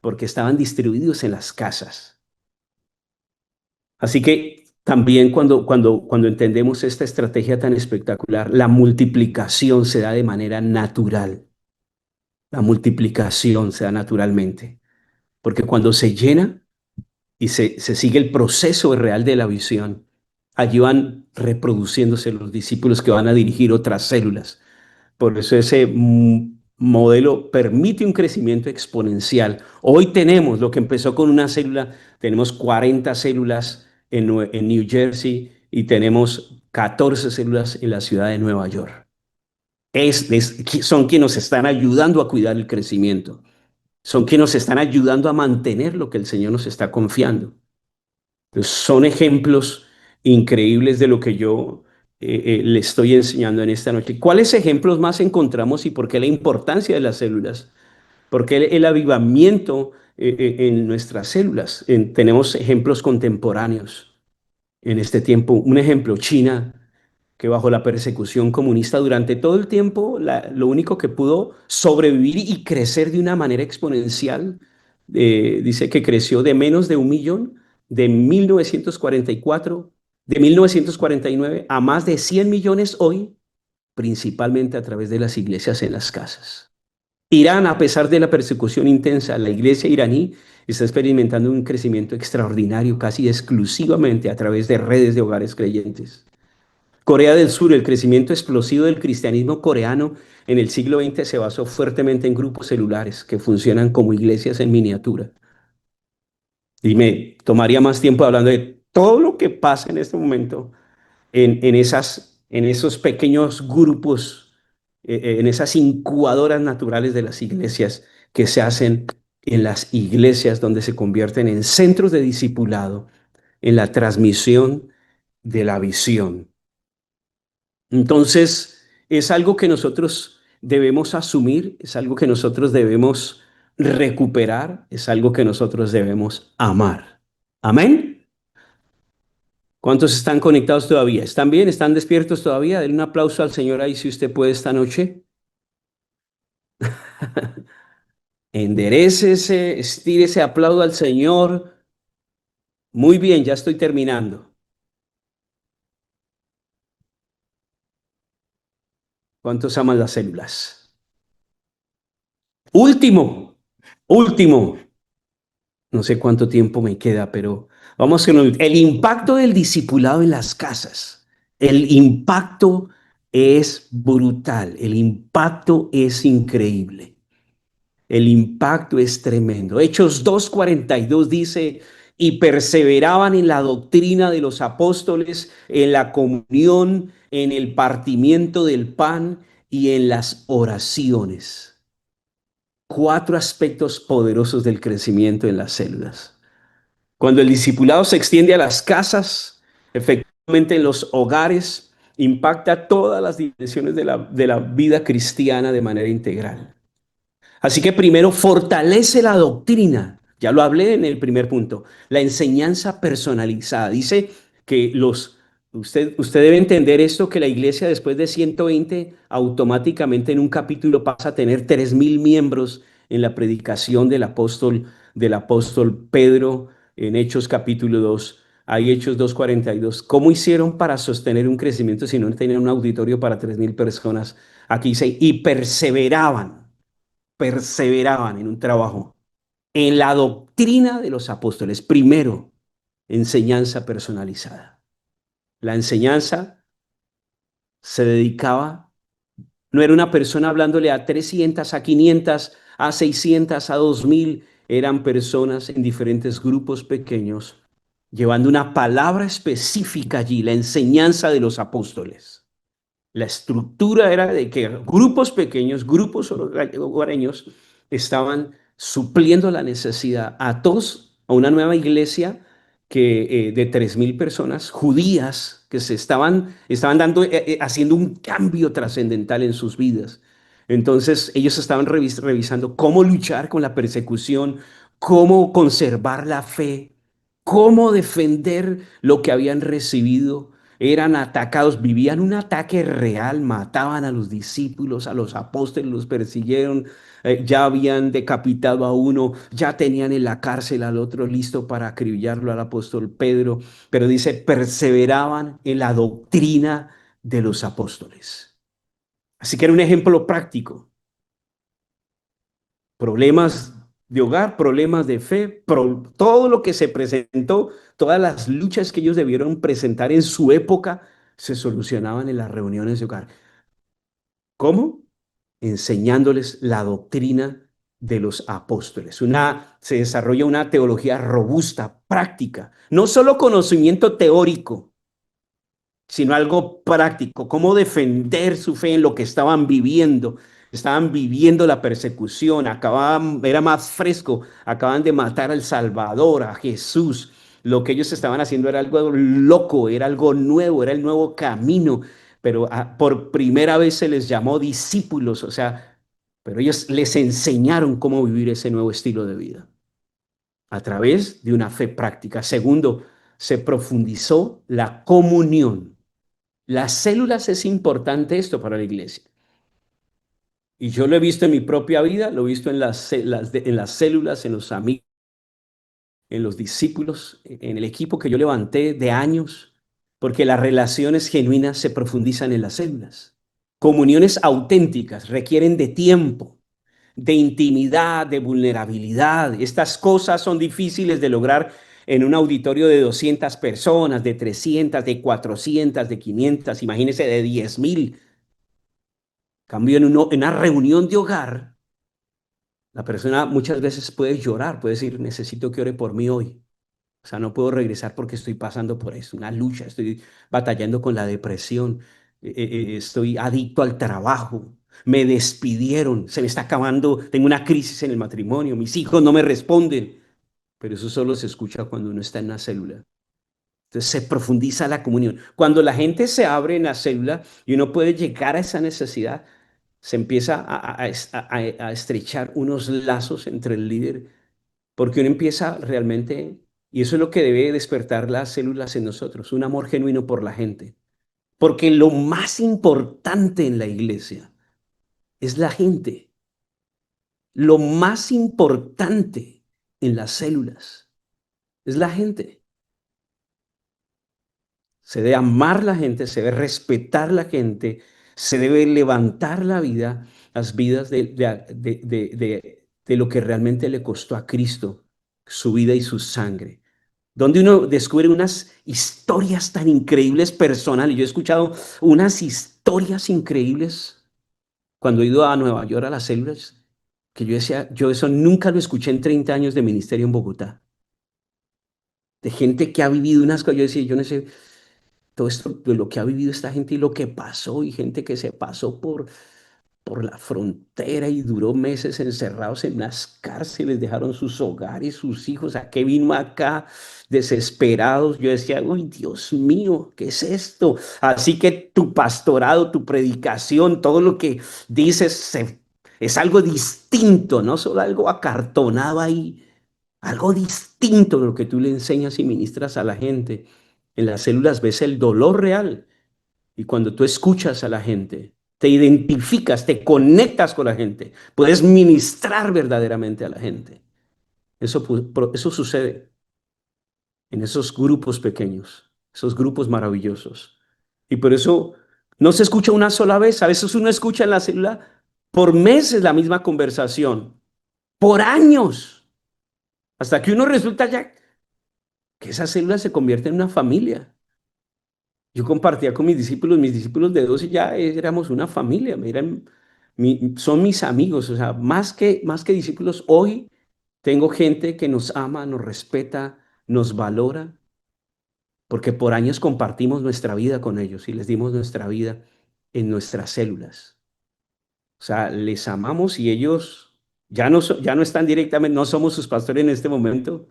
porque estaban distribuidos en las casas. Así que también cuando entendemos esta estrategia tan espectacular, la multiplicación se da de manera natural. La multiplicación se da naturalmente, porque cuando se llena, y se sigue el proceso real de la visión. Allí van reproduciéndose los discípulos que van a dirigir otras células. Por eso ese modelo permite un crecimiento exponencial. Hoy tenemos lo que empezó con una célula, tenemos 40 células en New Jersey y tenemos 14 células en la ciudad de Nueva York. Son quienes nos están ayudando a cuidar el crecimiento. Son quienes nos están ayudando a mantener lo que el Señor nos está confiando. Son ejemplos increíbles de lo que yo le estoy enseñando en esta noche. ¿Cuáles ejemplos más encontramos y por qué la importancia de las células? ¿Por qué el avivamiento en nuestras células? Tenemos ejemplos contemporáneos en este tiempo. Un ejemplo, China, que bajo la persecución comunista durante todo el tiempo, lo único que pudo sobrevivir y crecer de una manera exponencial, dice que creció de menos de 1 millón de 1944, de 1949 a más de 100 millones hoy, principalmente a través de las iglesias en las casas. Irán, a pesar de la persecución intensa, la iglesia iraní está experimentando un crecimiento extraordinario, casi exclusivamente a través de redes de hogares creyentes. Corea del Sur, el crecimiento explosivo del cristianismo coreano en el siglo XX se basó fuertemente en grupos celulares que funcionan como iglesias en miniatura. Y me tomaría más tiempo hablando de todo lo que pasa en este momento en esos pequeños grupos, en esas incubadoras naturales de las iglesias que se hacen en las iglesias donde se convierten en centros de discipulado, en la transmisión de la visión. Entonces, es algo que nosotros debemos asumir, es algo que nosotros debemos recuperar, es algo que nosotros debemos amar. Amén. ¿Cuántos están conectados todavía? ¿Están bien? ¿Están despiertos todavía? Denle un aplauso al Señor ahí si usted puede esta noche. Enderécese, estírese, aplaudo al Señor. Muy bien, ya estoy terminando. ¿Cuántos aman las células? Último, último. No sé cuánto tiempo me queda, pero vamos con el impacto del discipulado en las casas. El impacto es brutal, el impacto es increíble. El impacto es tremendo. Hechos 2:42 dice, y perseveraban en la doctrina de los apóstoles, en la comunión, en el partimiento del pan y en las oraciones. Cuatro aspectos poderosos del crecimiento en las células. Cuando el discipulado se extiende a las casas, efectivamente en los hogares, impacta todas las dimensiones de la vida cristiana de manera integral. Así que primero fortalece la doctrina. Ya lo hablé en el primer punto. La enseñanza personalizada. Dice que usted debe entender esto, que la iglesia después de 120 automáticamente en un capítulo pasa a tener 3.000 miembros en la predicación del apóstol Pedro en Hechos capítulo 2. Hay Hechos 2:42. ¿Cómo hicieron para sostener un crecimiento si no tenían un auditorio para 3.000 personas? Aquí dice, y perseveraban en un trabajo, en la doctrina de los apóstoles. Primero, enseñanza personalizada. La enseñanza se dedicaba, no era una persona hablándole a 300, a 500, a 600, a 2.000, eran personas en diferentes grupos pequeños, llevando una palabra específica allí, la enseñanza de los apóstoles. La estructura era de que grupos pequeños, grupos hogareños, estaban supliendo la necesidad a todos, a una nueva iglesia de 3.000 personas judías que estaban haciendo un cambio trascendental en sus vidas. Entonces ellos estaban revisando cómo luchar con la persecución, cómo conservar la fe, cómo defender lo que habían recibido. Eran atacados, vivían un ataque real, mataban a los discípulos, a los apóstoles, los persiguieron, ya habían decapitado a uno, ya tenían en la cárcel al otro listo para acribillarlo al apóstol Pedro, pero dice, perseveraban en la doctrina de los apóstoles. Así que era un ejemplo práctico. Problemas de hogar, problemas de fe, todo lo que se presentó, todas las luchas que ellos debieron presentar en su época, se solucionaban en las reuniones de hogar. ¿Cómo? Enseñándoles la doctrina de los apóstoles. Se desarrolla una teología robusta, práctica, no solo conocimiento teórico, sino algo práctico, cómo defender su fe en lo que estaban viviendo la persecución, era más fresco, acaban de matar al Salvador, a Jesús, lo que ellos estaban haciendo era algo loco, era algo nuevo, era el nuevo camino, pero por primera vez se les llamó discípulos, o sea, pero ellos les enseñaron cómo vivir ese nuevo estilo de vida a través de una fe práctica. Segundo, se profundizó la comunión. Las células es importante esto para la iglesia. Y yo lo he visto en mi propia vida, lo he visto en las células, en los amigos, en los discípulos, en el equipo que yo levanté de años, porque las relaciones genuinas se profundizan en las células. Comuniones auténticas requieren de tiempo, de intimidad, de vulnerabilidad. Estas cosas son difíciles de lograr en un auditorio de 200 personas, de 300, de 400, de 500, imagínense de 10.000. Cambio en una reunión de hogar, la persona muchas veces puede llorar, puede decir, necesito que ore por mí hoy. O sea, no puedo regresar porque estoy pasando por eso, una lucha, estoy batallando con la depresión, estoy adicto al trabajo, me despidieron, se me está acabando, tengo una crisis en el matrimonio, mis hijos no me responden. Pero eso solo se escucha cuando uno está en una célula. Entonces se profundiza la comunión. Cuando la gente se abre en la célula y uno puede llegar a esa necesidad, se empieza a estrechar unos lazos entre el líder, porque uno empieza realmente Y eso es lo que debe despertar las células en nosotros, un amor genuino por la gente. Porque lo más importante en la iglesia es la gente. Lo más importante en las células es la gente. Se debe amar la gente, se debe respetar la gente, se debe levantar la vida, las vidas de lo que realmente le costó a Cristo, su vida y su sangre. Donde uno descubre unas historias tan increíbles personales. Yo he escuchado unas historias increíbles cuando he ido a Nueva York a las células, que yo decía, yo eso nunca lo escuché en 30 años de ministerio en Bogotá. De gente que ha vivido unas cosas, yo decía, yo no sé, todo esto de lo que ha vivido esta gente y lo que pasó, y gente que se pasó por la frontera y duró meses encerrados en las cárceles, dejaron sus hogares, sus hijos, ¿a qué vino acá? Desesperados. Yo decía, uy, Dios mío, ¿qué es esto? Así que tu pastorado, tu predicación, todo lo que dices es algo distinto, no solo algo acartonado ahí, algo distinto de lo que tú le enseñas y ministras a la gente. En las células ves el dolor real, y cuando tú escuchas a la gente, te identificas, te conectas con la gente, puedes ministrar verdaderamente a la gente. Eso sucede en esos grupos pequeños, esos grupos maravillosos. Y por eso no se escucha una sola vez. A veces uno escucha en la célula por meses la misma conversación, por años, hasta que uno resulta ya que esa célula se convierte en una familia. Yo compartía con mis discípulos de 12 ya éramos una familia, son mis amigos, o sea, más que discípulos, hoy tengo gente que nos ama, nos respeta, nos valora, porque por años compartimos nuestra vida con ellos y les dimos nuestra vida en nuestras células. O sea, les amamos y ellos ya no están directamente, no somos sus pastores en este momento,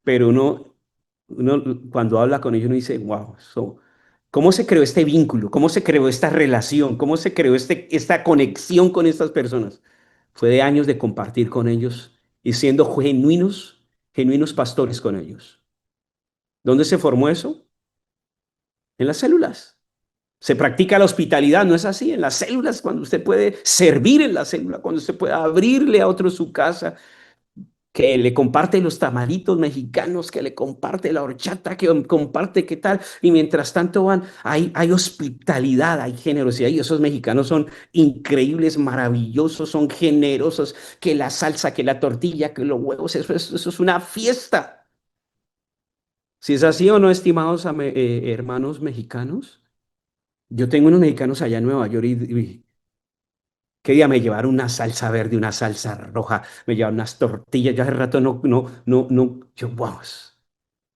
pero uno cuando habla con ellos, uno dice, wow, ¿cómo se creó este vínculo? ¿Cómo se creó esta relación? ¿Cómo se creó esta conexión con estas personas? Fue de años de compartir con ellos y siendo genuinos pastores con ellos. ¿Dónde se formó eso? En las células. Se practica la hospitalidad, ¿no es así? En las células, cuando usted puede servir en la célula, cuando usted puede abrirle a otro su casa, que le comparte los tamalitos mexicanos, que le comparte la horchata, que comparte qué tal, y mientras tanto hay hospitalidad, hay generosidad, y esos mexicanos son increíbles, maravillosos, son generosos, que la salsa, que la tortilla, que los huevos, eso es una fiesta. Si es así o no, estimados hermanos mexicanos, yo tengo unos mexicanos allá en Nueva York y qué día me llevaron una salsa verde, una salsa roja, me llevaron unas tortillas, yo hace rato yo, wow.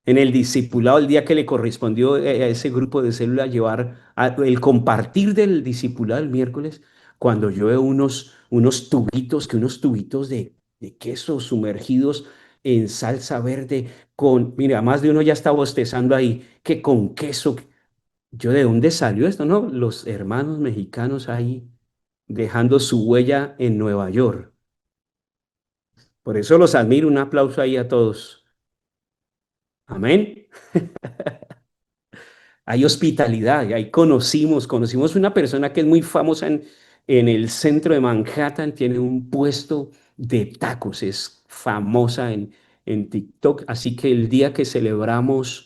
En el discipulado, el día que le correspondió a ese grupo de células el compartir del discipulado el miércoles, cuando yo veo unos tubitos de queso sumergidos en salsa verde, mira, más de uno ya está bostezando ahí, que con queso. Yo, ¿de dónde salió esto, no? Los hermanos mexicanos ahí dejando su huella en Nueva York. Por eso los admiro. Un aplauso ahí a todos. Amén. Hay hospitalidad, y ahí conocimos una persona que es muy famosa en el centro de Manhattan, tiene un puesto de tacos, es famosa en TikTok, así que el día que celebramos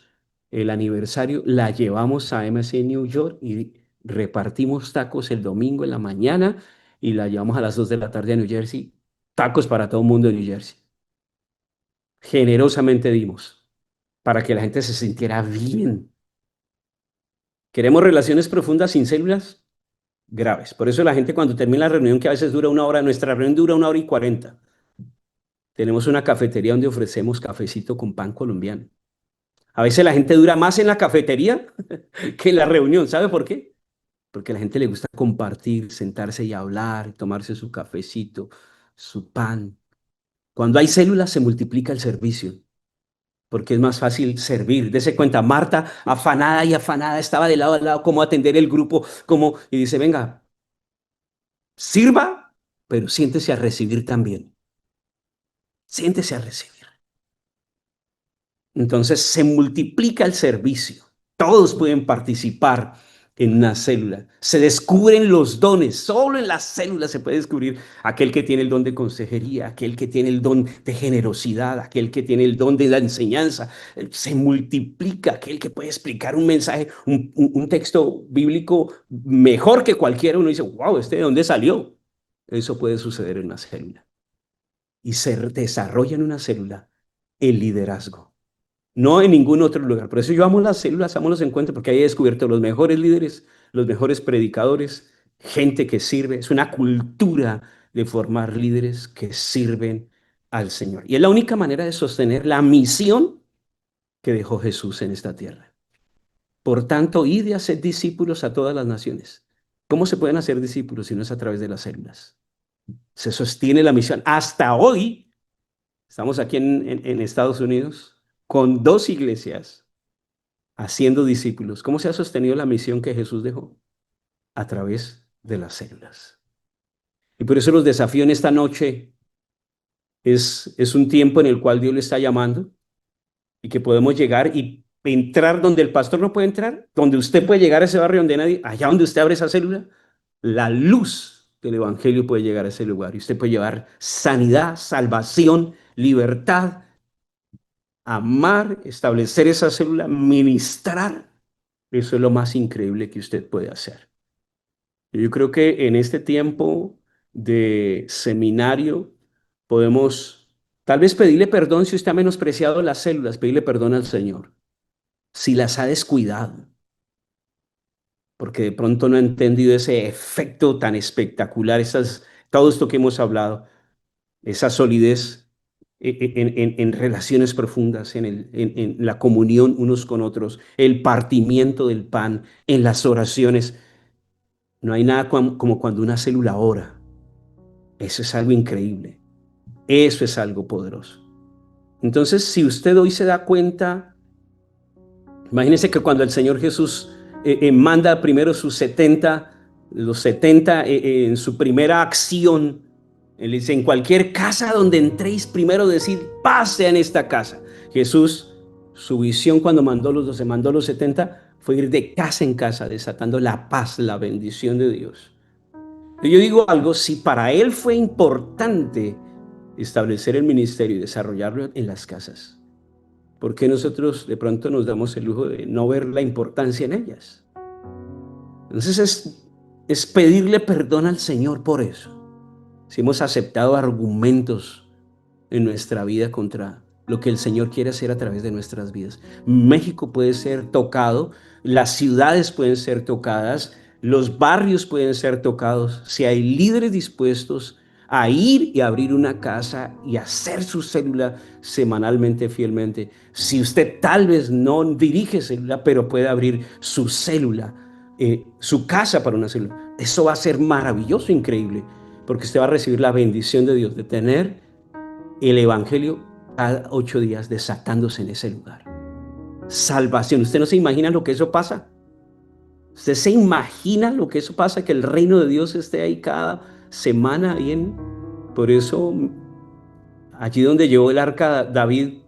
el aniversario, la llevamos a MC New York y repartimos tacos el domingo en la mañana y la llevamos a las 2 de la tarde a New Jersey, tacos para todo el mundo de New Jersey. Generosamente dimos para que la gente se sintiera bien. ¿Queremos relaciones profundas sin células? Graves. Por eso la gente cuando termina la reunión, que a veces dura una hora, nuestra reunión dura 1 hora y 40. Tenemos una cafetería donde ofrecemos cafecito con pan colombiano. A veces la gente dura más en la cafetería que en la reunión. ¿Sabe por qué? Porque a la gente le gusta compartir, sentarse y hablar, tomarse su cafecito, su pan. Cuando hay células se multiplica el servicio, porque es más fácil servir. Dese cuenta, Marta, afanada y afanada, estaba de lado a lado, cómo atender el grupo, y dice, venga, sirva, pero siéntese a recibir también. Siéntese a recibir. Entonces se multiplica el servicio. Todos pueden participar en una célula. Se descubren los dones. Solo en las células se puede descubrir aquel que tiene el don de consejería, aquel que tiene el don de generosidad, aquel que tiene el don de la enseñanza. Se multiplica aquel que puede explicar un mensaje, un texto bíblico mejor que cualquiera. Uno dice, wow, ¿este de dónde salió? Eso puede suceder en una célula. Y se desarrolla en una célula el liderazgo. No en ningún otro lugar. Por eso yo amo las células, amo los encuentros, porque ahí he descubierto los mejores líderes, los mejores predicadores, gente que sirve. Es una cultura de formar líderes que sirven al Señor. Y es la única manera de sostener la misión que dejó Jesús en esta tierra. Por tanto, id y haced discípulos a todas las naciones. ¿Cómo se pueden hacer discípulos si no es a través de las células? Se sostiene la misión. Hasta hoy, estamos aquí en Estados Unidos con 2 iglesias haciendo discípulos. ¿Cómo se ha sostenido la misión que Jesús dejó? A través de las células. Y por eso los desafío en esta noche es un tiempo en el cual Dios le está llamando y que podemos llegar y entrar donde el pastor no puede entrar, donde usted puede llegar a ese barrio donde nadie, allá donde usted abre esa célula, la luz del evangelio puede llegar a ese lugar y usted puede llevar sanidad, salvación, libertad, amar, establecer esa célula, ministrar. Eso es lo más increíble que usted puede hacer. Yo creo que en este tiempo de seminario podemos tal vez pedirle perdón si usted ha menospreciado las células, pedirle perdón al Señor, si las ha descuidado, porque de pronto no ha entendido ese efecto tan espectacular, todo esto que hemos hablado, esa solidez en relaciones profundas, en la comunión unos con otros, el partimiento del pan, en las oraciones. No hay nada como cuando una célula ora. Eso es algo increíble. Eso es algo poderoso. Entonces, si usted hoy se da cuenta, imagínese que cuando el Señor Jesús manda primero los 70 en su primera acción, Él dice, en cualquier casa donde entréis, primero decid, paz sea en esta casa. Jesús, su visión cuando mandó los 12, mandó los 70, fue ir de casa en casa, desatando la paz, la bendición de Dios. Yo digo algo, si para Él fue importante establecer el ministerio y desarrollarlo en las casas, ¿por qué nosotros de pronto nos damos el lujo de no ver la importancia en ellas? Entonces es pedirle perdón al Señor por eso. Si hemos aceptado argumentos en nuestra vida contra lo que el Señor quiere hacer a través de nuestras vidas. México puede ser tocado, las ciudades pueden ser tocadas, los barrios pueden ser tocados, si hay líderes dispuestos a ir y abrir una casa y hacer su célula semanalmente, fielmente. Si usted tal vez no dirige célula, pero puede abrir su célula, su casa para una célula. Eso va a ser maravilloso, increíble, porque usted va a recibir la bendición de Dios de tener el evangelio cada 8 días desatándose en ese lugar. Salvación. ¿Usted no se imagina lo que eso pasa? ¿Usted se imagina lo que eso pasa? Que el reino de Dios esté ahí cada semana. Por eso, allí donde llevó el arca David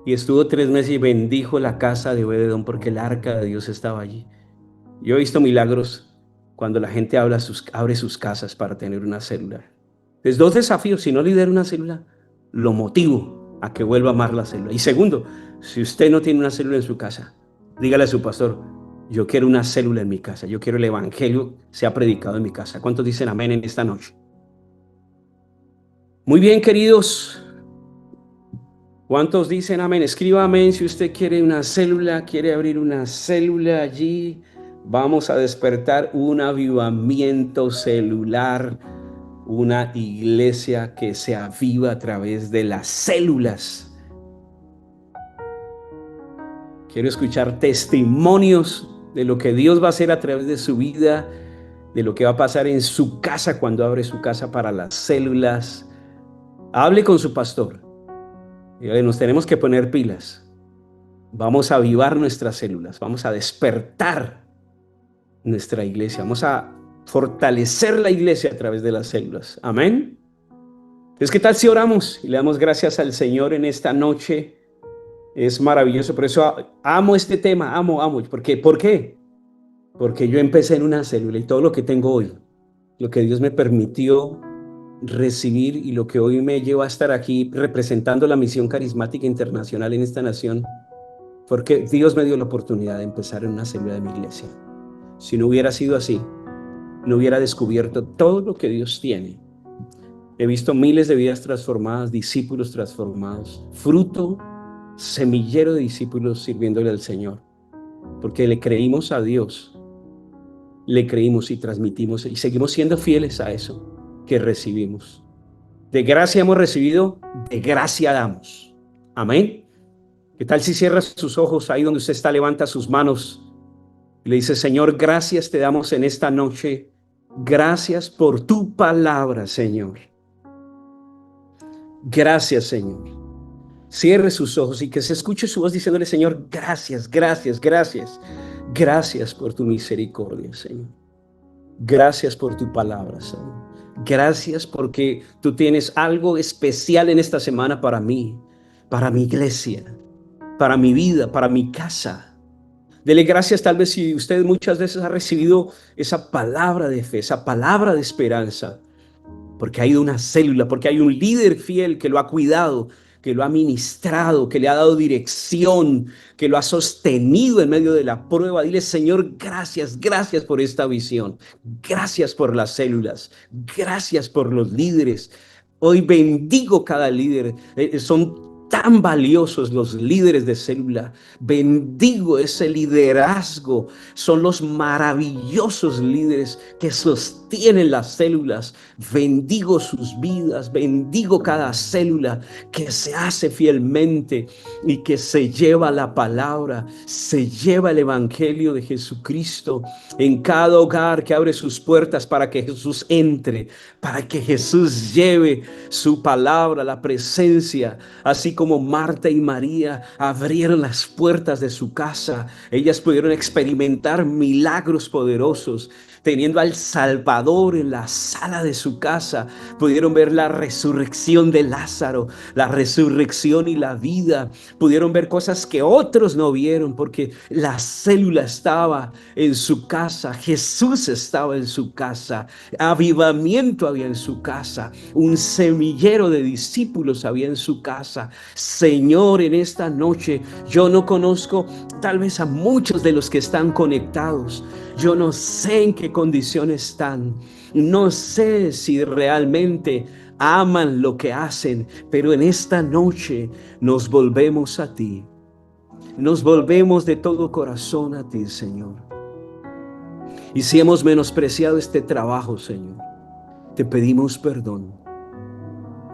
y estuvo 3 meses y bendijo la casa de Obed-edom porque el arca de Dios estaba allí. Yo he visto milagros cuando la gente abre sus casas para tener una célula. Entonces, 2 desafíos. Si no lidera una célula, lo motivo a que vuelva a amar la célula. Y segundo, si usted no tiene una célula en su casa, dígale a su pastor, yo quiero una célula en mi casa, yo quiero el evangelio sea predicado en mi casa. ¿Cuántos dicen amén en esta noche? Muy bien, queridos. ¿Cuántos dicen amén? Escriba amén si usted quiere una célula, quiere abrir una célula allí. Vamos a despertar un avivamiento celular, una iglesia que se aviva a través de las células. Quiero escuchar testimonios de lo que Dios va a hacer a través de su vida, de lo que va a pasar en su casa cuando abre su casa para las células. Hable con su pastor. Dígale, nos tenemos que poner pilas. Vamos a avivar nuestras células, vamos a despertar nuestra iglesia, vamos a fortalecer la iglesia a través de las células. Amén. Entonces, ¿qué tal si oramos y le damos gracias al Señor en esta noche? Es maravilloso. Por eso amo este tema, amo. ¿Por qué? Porque yo empecé en una célula y todo lo que tengo hoy, lo que Dios me permitió recibir y lo que hoy me lleva a estar aquí representando la misión carismática internacional en esta nación, porque Dios me dio la oportunidad de empezar en una célula de mi iglesia. Si no hubiera sido así, no hubiera descubierto todo lo que Dios tiene. He visto miles de vidas transformadas, discípulos transformados, fruto, semillero de discípulos sirviéndole al Señor, porque le creímos a Dios, le creímos y transmitimos y seguimos siendo fieles a eso que recibimos. De gracia hemos recibido, de gracia damos. Amén. ¿Qué tal si cierra sus ojos ahí donde usted está, levanta sus manos y le dice: Señor, gracias te damos en esta noche. Gracias por tu palabra, Señor. Gracias, Señor. Cierre sus ojos y que se escuche su voz diciéndole: Señor, gracias, gracias, gracias. Gracias por tu misericordia, Señor. Gracias por tu palabra, Señor. Gracias porque tú tienes algo especial en esta semana para mí, para mi iglesia, para mi vida, para mi casa. Dele gracias tal vez si usted muchas veces ha recibido esa palabra de fe, esa palabra de esperanza, porque ha ido una célula, porque hay un líder fiel que lo ha cuidado, que lo ha ministrado, que le ha dado dirección, que lo ha sostenido en medio de la prueba. Dile: Señor, gracias, gracias por esta visión. Gracias por las células. Gracias por los líderes. Hoy bendigo cada líder. Son tan valiosos los líderes de célula. Bendigo ese liderazgo. Son los maravillosos líderes que sostienen las células. Bendigo sus vidas. Bendigo cada célula que se hace fielmente y que se lleva la palabra, se lleva el evangelio de Jesucristo en cada hogar que abre sus puertas para que Jesús entre, para que Jesús lleve su palabra, la presencia. Así como Marta y María abrieron las puertas de su casa, ellas pudieron experimentar milagros poderosos. Teniendo al Salvador en la sala de su casa, pudieron ver la resurrección de Lázaro, la resurrección y la vida. Pudieron ver cosas que otros no vieron porque la célula estaba en su casa, Jesús estaba en su casa, avivamiento había en su casa, un semillero de discípulos había en su casa. Señor, en esta noche yo no conozco tal vez a muchos de los que están conectados. Yo no sé en qué condición están, no sé si realmente aman lo que hacen, pero en esta noche nos volvemos a ti. Nos volvemos de todo corazón a ti, Señor. Y si hemos menospreciado este trabajo, Señor, te pedimos perdón.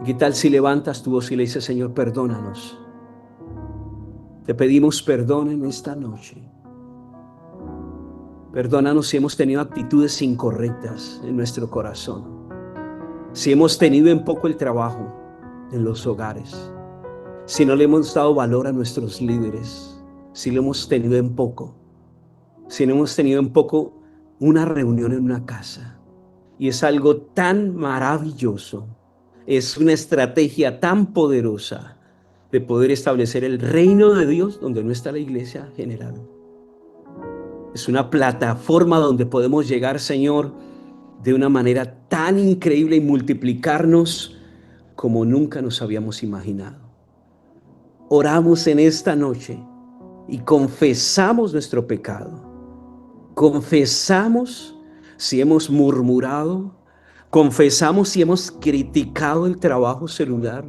¿Qué tal si levantas tu voz y le dices: Señor, perdónanos? Te pedimos perdón en esta noche. Perdónanos si hemos tenido actitudes incorrectas en nuestro corazón, si hemos tenido en poco el trabajo en los hogares, si no le hemos dado valor a nuestros líderes, si lo hemos tenido en poco, si no hemos tenido en poco una reunión en una casa. Y es algo tan maravilloso, es una estrategia tan poderosa de poder establecer el reino de Dios donde no está la iglesia general. Es una plataforma donde podemos llegar, Señor, de una manera tan increíble y multiplicarnos como nunca nos habíamos imaginado. Oramos en esta noche y confesamos nuestro pecado. Confesamos si hemos murmurado. Confesamos si hemos criticado el trabajo celular.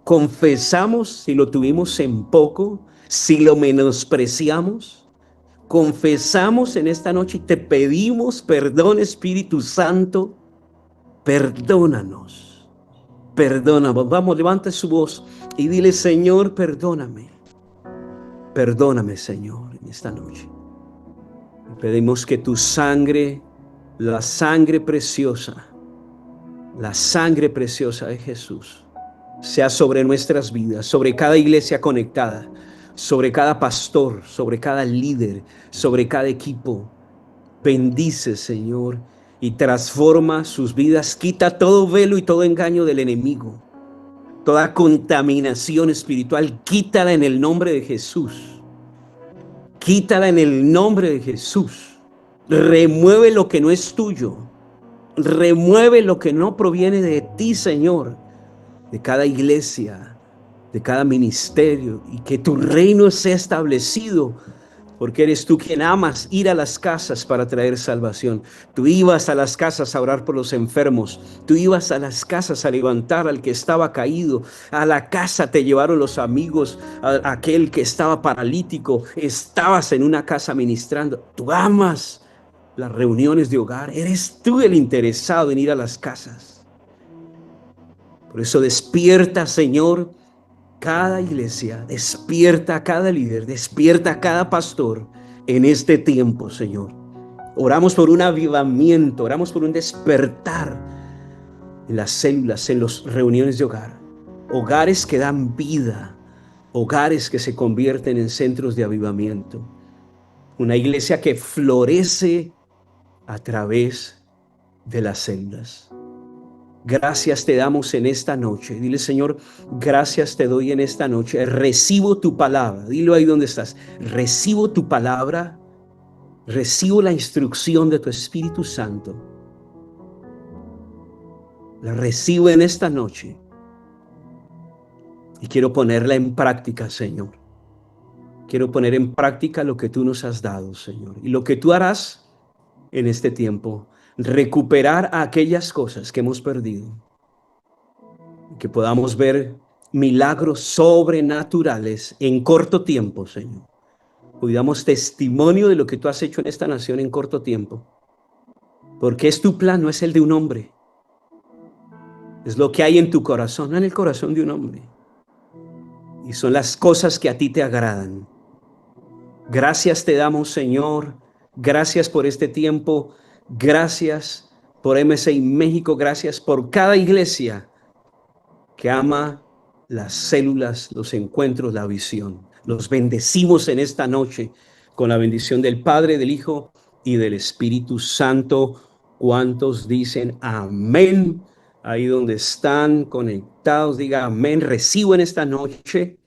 Confesamos si lo tuvimos en poco, si lo menospreciamos. Confesamos en esta noche y te pedimos perdón, Espíritu Santo. Perdónanos. Perdónanos. Vamos, levanta su voz y dile: Señor, perdóname. Perdóname, Señor, en esta noche. Pedimos que tu sangre, la sangre preciosa de Jesús, sea sobre nuestras vidas, sobre cada iglesia conectada, sobre cada pastor, sobre cada líder, sobre cada equipo. Bendice, Señor, y transforma sus vidas. Quita todo velo y todo engaño del enemigo. Toda contaminación espiritual, quítala en el nombre de Jesús. Quítala en el nombre de Jesús. Remueve lo que no es tuyo. Remueve lo que no proviene de ti, Señor, de cada iglesia, de cada ministerio, y que tu reino sea establecido, porque eres tú quien amas ir a las casas para traer salvación. Tú ibas a las casas a orar por los enfermos, tú ibas a las casas a levantar al que estaba caído, a la casa te llevaron los amigos, a aquel que estaba paralítico, estabas en una casa ministrando. Tú amas las reuniones de hogar, eres tú el interesado en ir a las casas. Por eso despierta, Señor, cada iglesia, despierta a cada líder, despierta a cada pastor en este tiempo, Señor. Oramos por un avivamiento, oramos por un despertar en las células, en las reuniones de hogar. Hogares que dan vida, hogares que se convierten en centros de avivamiento. Una iglesia que florece a través de las células. Gracias te damos en esta noche. Dile, Señor, gracias te doy en esta noche. Recibo tu palabra. Dilo ahí donde estás. Recibo tu palabra. Recibo la instrucción de tu Espíritu Santo. La recibo en esta noche. Y quiero ponerla en práctica, Señor. Quiero poner en práctica lo que tú nos has dado, Señor. Y lo que tú harás en este tiempo. Recuperar aquellas cosas que hemos perdido. Que podamos ver milagros sobrenaturales en corto tiempo, Señor. Hoy damos testimonio de lo que tú has hecho en esta nación en corto tiempo. Porque es tu plan, no es el de un hombre. Es lo que hay en tu corazón, no en el corazón de un hombre. Y son las cosas que a ti te agradan. Gracias te damos, Señor. Gracias por este tiempo. Gracias por MCI México. Gracias por cada iglesia que ama las células, los encuentros, la visión. Los bendecimos en esta noche con la bendición del Padre, del Hijo y del Espíritu Santo. ¿Cuántos dicen amén? Ahí donde están conectados, diga amén. Recibo en esta noche